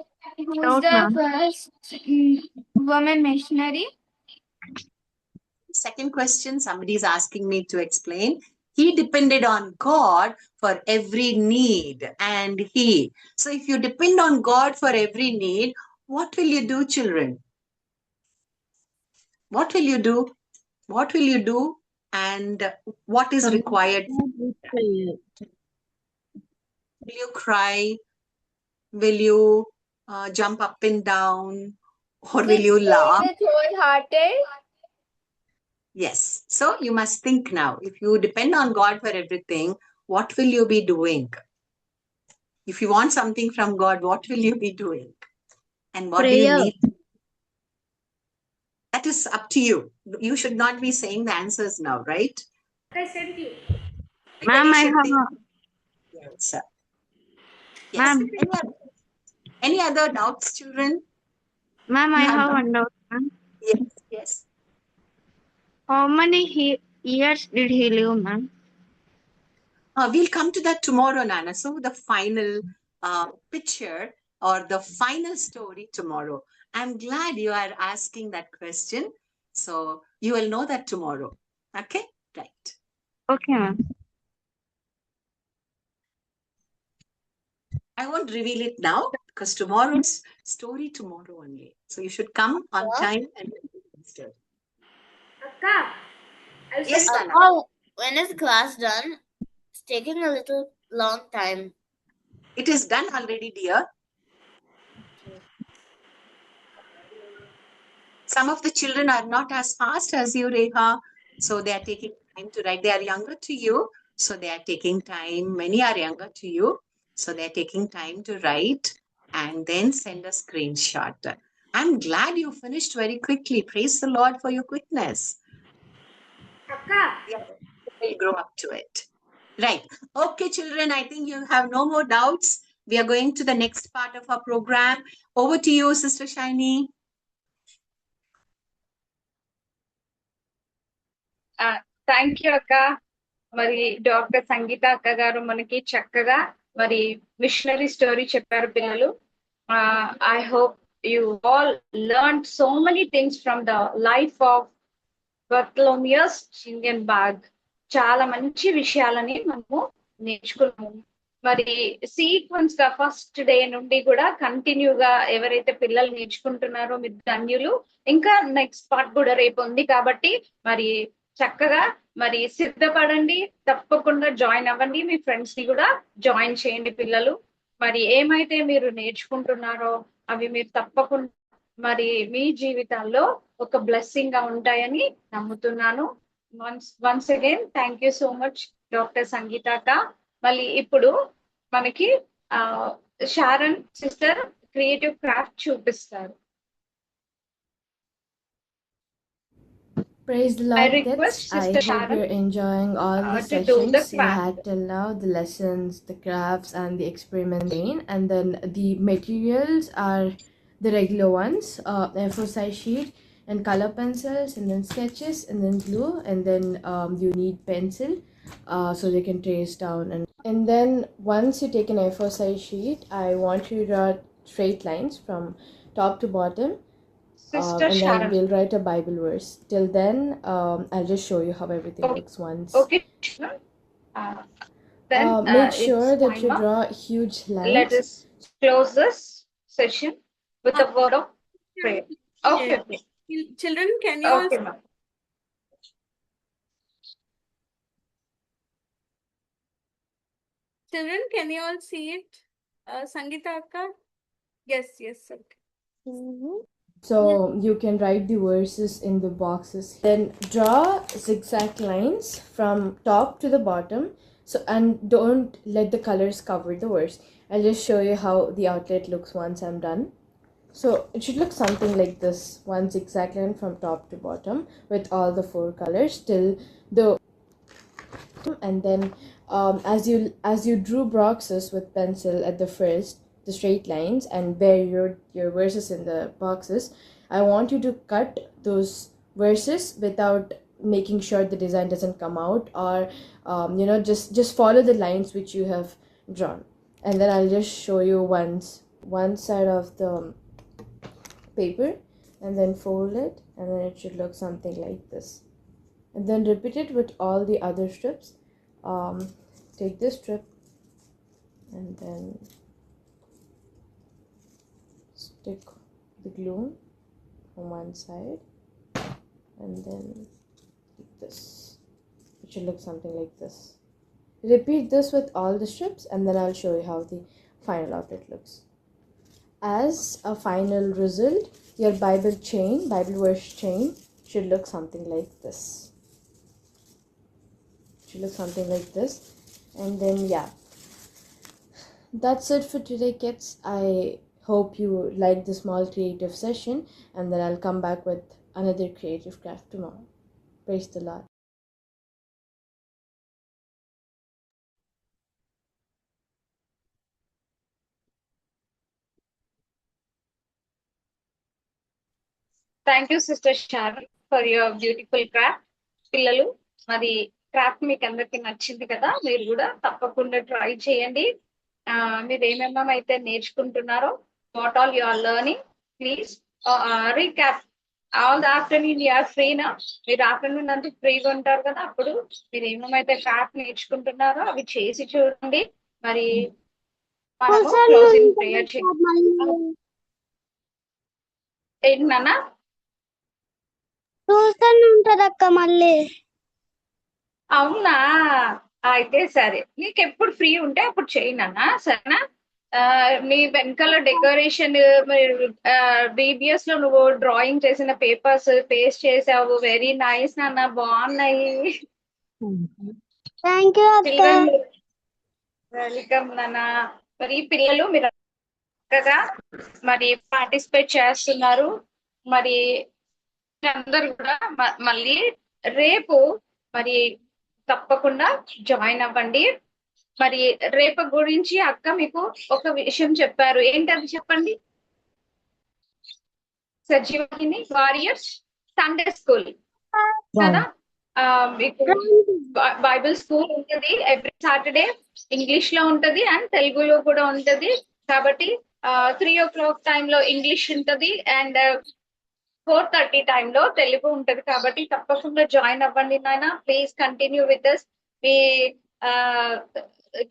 who's Doubt, the ma'am. first woman missionary? Second question, somebody is asking me to explain. He depended on God for every need, and he. So if you depend on God for every need, what will you do, children? What will you do? What will you do? And what is required? Will you cry? Will you jump up and down? Or will you laugh? It's wholehearted. Yes. So you must think now. If you depend on God for everything, what will you be doing? If you want something from God, what will you be doing? And what do you Prayer. need? That is up to you. You should not be saying the answers now, right? I sent you. Ma'am, I should have think. a, Yes. Yes. ma'am, Any other doubts, children? ma'am, I You have have one doubt, ma'am. Yes. Yes. How many years did he live, ma'am? We'll come to that tomorrow, Nana. So the final picture or the final story tomorrow. I'm glad you are asking that question. So you will know that tomorrow. Okay? Right. Okay, ma'am. I won't reveal it now because tomorrow's story tomorrow only. So you should come on time and story. Akka, I'll Yes, send Nana. Oh, when is class done? It's taking a little long time. It is done already, dear. Some of the children are not as fast as you, Reha. So they are taking time to write. They are younger to you. So they are taking time. Many are younger to you. So they are taking time to write and then send a screenshot. I'm glad you finished very quickly. Praise the Lord for your quickness. Akka. Yeah, we'll grow up to it. Right. Okay, children, I think you have no more doubts. We are going to the next part of our program. Over to you, Sister Shiny. Thank you అక్క. మరి doctor సంగీత అక్క గారు మనకి చక్కగా మరి machinery story చెప్పారు పిల్లలు. I hope you all learn so many things from the life of Bartholomew ఇండియన్ బాగ్. చాలా మంచి విషయాలని మనము నేర్చుకున్నాము. మరి సీక్వెన్స్ గా ఫస్ట్ డే నుండి కూడా కంటిన్యూగా ఎవరైతే పిల్లలు నేర్చుకుంటున్నారో మీరు ధన్యులు. ఇంకా నెక్స్ట్ పార్ట్ కూడా రేపు ఉంది కాబట్టి మరి చక్కగా మరి సిద్ధపడండి. తప్పకుండా జాయిన్ అవ్వండి. మీ ఫ్రెండ్స్ ని కూడా జాయిన్ చేయండి పిల్లలు. మరి ఏమైతే మీరు నేర్చుకుంటున్నారో అవి మీరు తప్పకుండా మరి మీ జీవితాల్లో ఒక బ్లెస్సింగ్ గా ఉంటాయని నమ్ముతున్నాను. Once again thank you so much doctor సంగీతాక. మళ్ళీ ఇప్పుడు మనకి షారన్ సిస్టర్ క్రియేటివ్ క్రాఫ్ట్ చూపిస్తారు. Praise the I Lord, request kids. I Sister hope Sharon you're enjoying all the to do the sessions you craft. had till now, the lessons, the crafts, and the experiments. And then the materials are the regular ones, A4 size sheet and color pencils, and then sketches, and then glue, and then you need pencil so they can trace down. And then once you take an A4 size sheet, I want you to draw straight lines from top to bottom. Sister And Sharon. then we'll write a Bible verse. Till then, I'll just show you how everything looks once. Okay. Then Make sure it's that you time up. draw huge lines. Let us close this session with a word of prayer. Okay. Children, can you Okay, all ma'am. children, can you all see it? Sangeeta Akka? Yes, okay. So you can write the verses in the boxes. Then draw zigzag lines from top to the bottom. So, and don't let the colors cover the verse. I'll just show you how the outlet looks once I'm done. So it should look something like this. One zigzag line from top to bottom with all the 4 colors till the, and then as you drew boxes with pencil at the first, the straight lines, and bear your verses in the boxes, I want you to cut those verses without making sure the design doesn't come out, or just follow the lines which you have drawn. And then I'll just show you one side of the paper, and then fold it, and then it should look something like this. And then repeat it with all the other strips. Take this strip and then stick the glue on one side, and then like this. It should look something like this. Repeat this with all the strips, and then I'll show you how the final outfit looks. As a final result, your Bible verse chain should look something like this. Should look something like this. And then yeah, that's it for today, kids. I hope you liked the small creative session, and then I'll come back with another creative craft tomorrow. Praise the Lord. Thank you sister Shari for your beautiful craft. పిల్లలు, మరి craft మీకు అందరికి నచ్చింది కదా? మీరు కూడా తప్పకుండా try చేయండి. మీరు ఏమేమైతే నేర్చుకుంటున్నారో, what all you are learning, please recap. All the afternoon you are ఫ్రీనా? మీరు ఆఫ్టర్నూన్ అంతా ఫ్రీగా ఉంటారు కదా, అప్పుడు మీరు ఏమేమైతే క్రాఫ్ట్ నేర్చుకుంటున్నారో అవి చేసి చూడండి. మరి మనము క్లోజింగ్ ప్రేయర్ ఏంటి నాన్న? ట్యూషన్ ఉంటదక్క మళ్ళీ. అవునా? అయితే సరే, నీకు ఎప్పుడు ఫ్రీ ఉంటే అప్పుడు చేయనన్నా, సరేనా? మీ వెనకాల డెకరేషన్, బీబీఎస్ లో నువ్వు డ్రాయింగ్ చేసిన పేపర్స్ పేస్ట్ చేసావు. వెరీ నైస్ నాన్న, బాగున్నాయి. థ్యాంక్ యూ అక్క. వెల్కమ్ నాన్న. మరి పిల్లలు మీరు చక్కగా మరి పార్టిసిపేట్ చేస్తున్నారు. మరి అందరు కూడా మళ్ళీ రేపు మరి తప్పకుండా జాయిన్ అవ్వండి. మరి రేపు గురించి అక్క మీకు ఒక విషయం చెప్పారు. ఏంటది చెప్పండి. సజీవని వారియర్స్ సండే స్కూల్ కదా, మీకు బైబిల్ స్కూల్ ఉంటుంది. ఎవ్రీ సాటర్డే ఇంగ్లీష్ లో ఉంటది అండ్ తెలుగులో కూడా ఉంటది. కాబట్టి 3 o'clock టైంలో ఇంగ్లీష్ ఉంటది అండ్ 4:30 టైంలో తెలుగు ఉంటది. కాబట్టి తప్పకుండా జాయిన్ అవ్వండి నాన్న. Please continue with us. మీ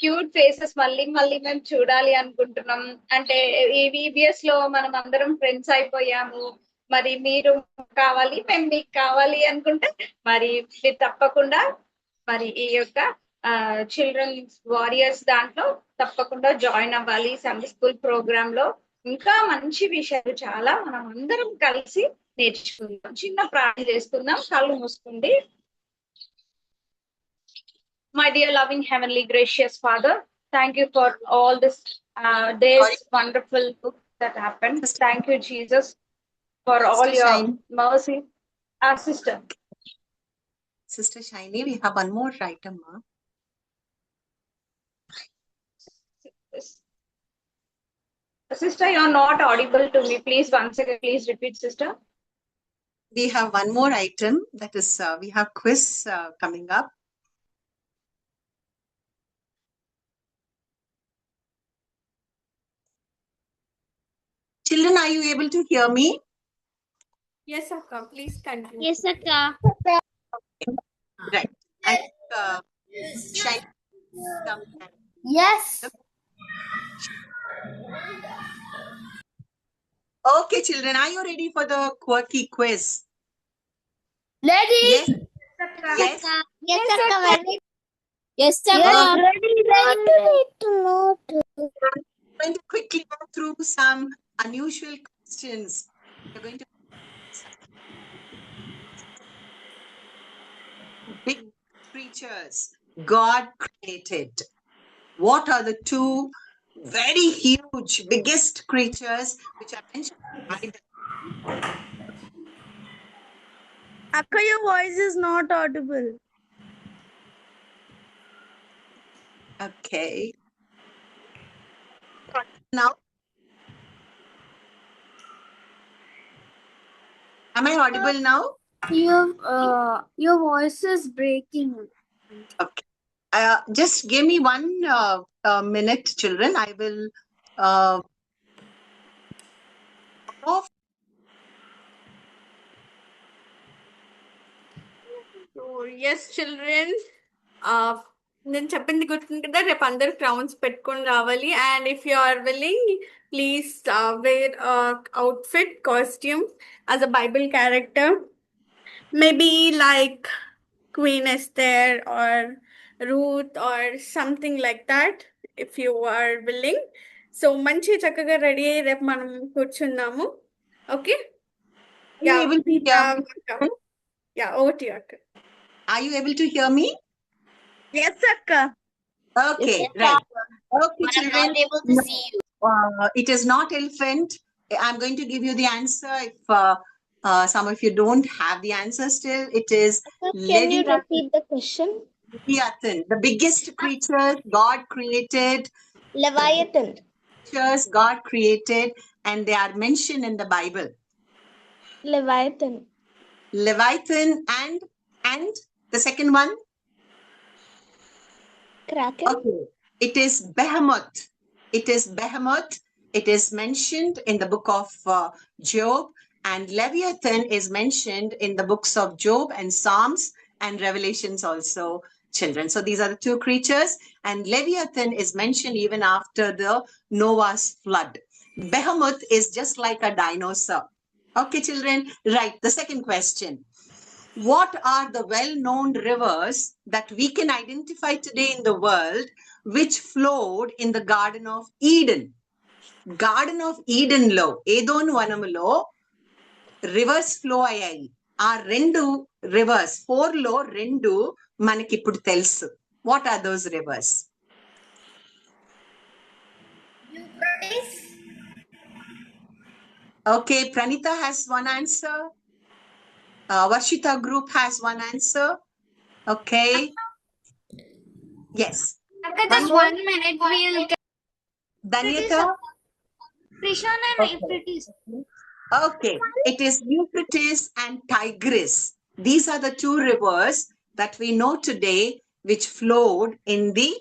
క్యూట్ ఫేసెస్ మళ్ళీ మళ్ళీ మేము చూడాలి అనుకుంటున్నాం. అంటే ఈ VBS లో మనం అందరం ఫ్రెండ్స్ అయిపోయాము. మరి మీరు కావాలి, మేము మీకు కావాలి అనుకుంటే మరి మీరు తప్పకుండా మరి ఈ యొక్క చిల్డ్రన్స్ వారియర్స్ దాంట్లో తప్పకుండా జాయిన్ అవ్వాలి. సండే స్కూల్ ప్రోగ్రామ్ లో ఇంకా మంచి విషయాలు చాలా మనం అందరం కలిసి నేర్చుకుందాం. చిన్న ప్రార్థన చేసుకుందాం. కళ్ళు మూసుకోండి. My dear loving heavenly gracious Father, thank you for all this days wonderful that happened. Thank you, Jesus, for all your mercy. Our Sister Shiny, we have one more item. Sister, you're not audible to me. Please, once again, please repeat, sister. We have one more item. That is, we have quiz coming up. Children, are you able to hear me? Yes, Akka. Please continue. Yes, Akka. Right. I think Shiny. Yes. Okay, children, are you ready for the quirky quiz? Ready? Yes. Yes. Yes, Akka. Ready? Yes, Akka. Ready. I'm going to quickly go through some unusual questions. We're going to big creatures God created. What are the two very huge, biggest creatures which are mentioned in the Bible? Akka, your voice is not audible. Okay. Now, am I audible now? Your voice is breaking. Okay. Just give me 1 minute, children. I will off. So, yes, children. నేను చెప్పింది గుర్తుంది కదా, రేపు అందరు crowns పెట్టుకొని రావాలి. And if you are willing, please wear outfit costume as a Bible character, maybe like Queen Esther or Ruth or something like that, if you are willing. So మంచి చక్కగా రెడీ అయ్యి రేపు మనం కూర్చుందాము. Okay? Are you able to hear me? Yeah, over to you, Akka. Are you able to hear me? Yes, Akka. Okay, Yes, right. Akka. Okay, But I'm children. not able to see you. It is not elephant. I'm going to give you the answer. If some of you don't have the answer still, it is Can you repeat the question? Leviathan, the biggest creature God created. Leviathan. Creatures God created, and they are mentioned in the Bible. Leviathan. Leviathan and the second one. Kraken. Okay, it is Behemoth. It is Behemoth. It is mentioned in the book of Job, and Leviathan is mentioned in the books of Job and Psalms and Revelations also, children. So these are the two creatures, and Leviathan is mentioned even after the Noah's flood. Behemoth is just like a dinosaur. Okay, children, right. The second question. What are the well-known rivers that we can identify today in the world which flowed in the Garden of Eden? Garden of Eden lo, Edonu vanamulo rivers flow ayyayi. Aa rendu rivers, 4 lo rendu manaki ippudu telusu. What are those rivers? Okay, Pranita has one answer. Varshita group has one answer. Okay. Yes. Akka, One just more. 1 minute. We'll Danyata. Krishna and Euphrates. Okay, it is Euphrates and Tigris. These are the two rivers that we know today which flowed in the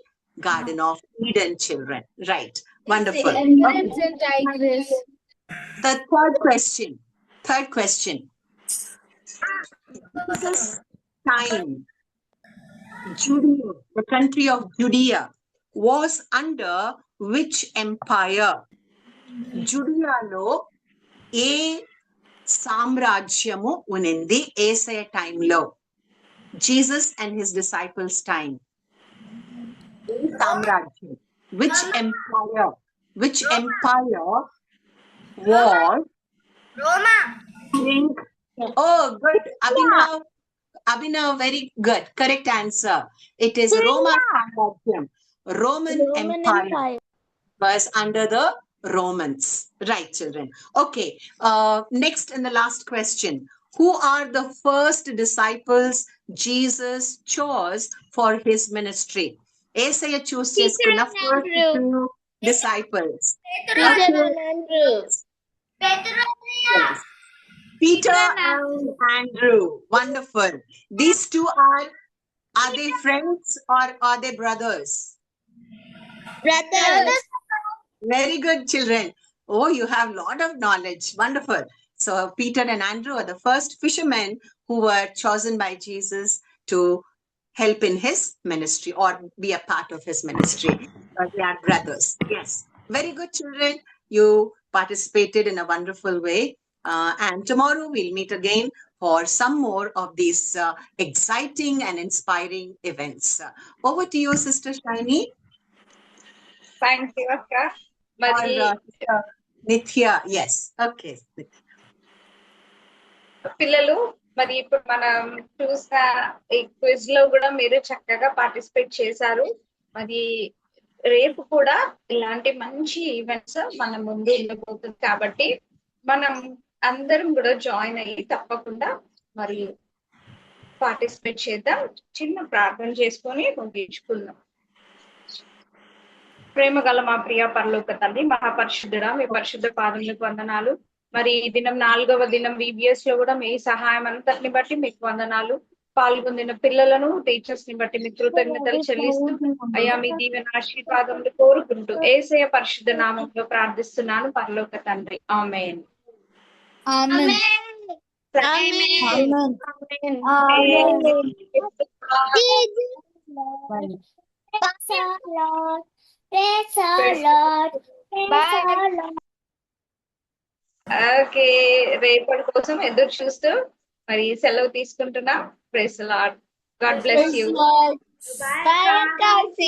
Garden of Eden, children. Right. Wonderful. Euphrates and Tigris. The third question. Jesus' time, Judea, the country of Judea, was under which empire? Judeaలో ఏ సామ్రాజ్యము ఉనింది యేసయ్య టైంలో? Jesus and his disciples time. Samrajyam. Which empire was Roma. Oh, good. Abhinav, very good. Correct answer. It is Roma Samrajyam. Roman Empire was under the Romans. Right, children. Okay. Next and the last question. Who are the first disciples Jesus chose for his ministry? Esaya choose చేసుకున్న first two disciples. Peter and Andrew. Yes. Peter and Andrew. Wonderful. These two are they friends or are they brothers? Brothers. Very good, children. Oh, you have a lot of knowledge. Wonderful. So Peter and Andrew are the first fishermen who were chosen by Jesus to help in his ministry or be a part of his ministry. They are brothers. Yes. Very good, children. You participated in a wonderful way. And tomorrow we'll meet again for some more of these exciting and inspiring events. Over to you, Sister Shiny. Thank you, Akka. మరి Or Nithya. Yes. Okay. పిల్లలు మరి ఇప్పుడు మనం చూసిన ఈ quiz లో కూడా మీరు చక్కగా పార్టిసిపేట్ చేశారు. మరి రేపు కూడా ఇలాంటి మంచి ఈవెంట్స్ మన ముందు ఉండబోతుంది కాబట్టి మనం అందరం కూడా జాయిన్ అయ్యి తప్పకుండా మరి పార్టిసిపేట్ చేద్దాం. చిన్న ప్రార్థన చేసుకొని ముగించుకుందాం. ప్రేమ గల మా ప్రియ పరలోక తండ్రి, మహాపరిశుద్ధుడా, మీ పరిశుద్ధ పాదములకు వందనాలు. మరి ఈ దినం 4వ దినం VBS లో కూడా మీ సహాయం అంతటిని బట్టి మీకు వందనాలు. పాల్గొందిన పిల్లలను టీచర్స్ ని బట్టి మీ కృతజ్ఞతలు చెల్లిస్తూ అయ్యా మీ దీవెన ఆశీర్వాదములు కోరుకుంటూ యేసయ్య పరిశుద్ధ నామంలో ప్రార్థిస్తున్నాను పరలోక తండ్రి. ఆమేన్. Amen. Amen. Praise the Lord. Praise the Lord. Praise the Lord. ఓకే, రేపటి కోసం ఎదురు చూస్తూ మరి సెలవు తీసుకుంటున్నా. Praise the Lord. God bless you. Bye, Kalsi.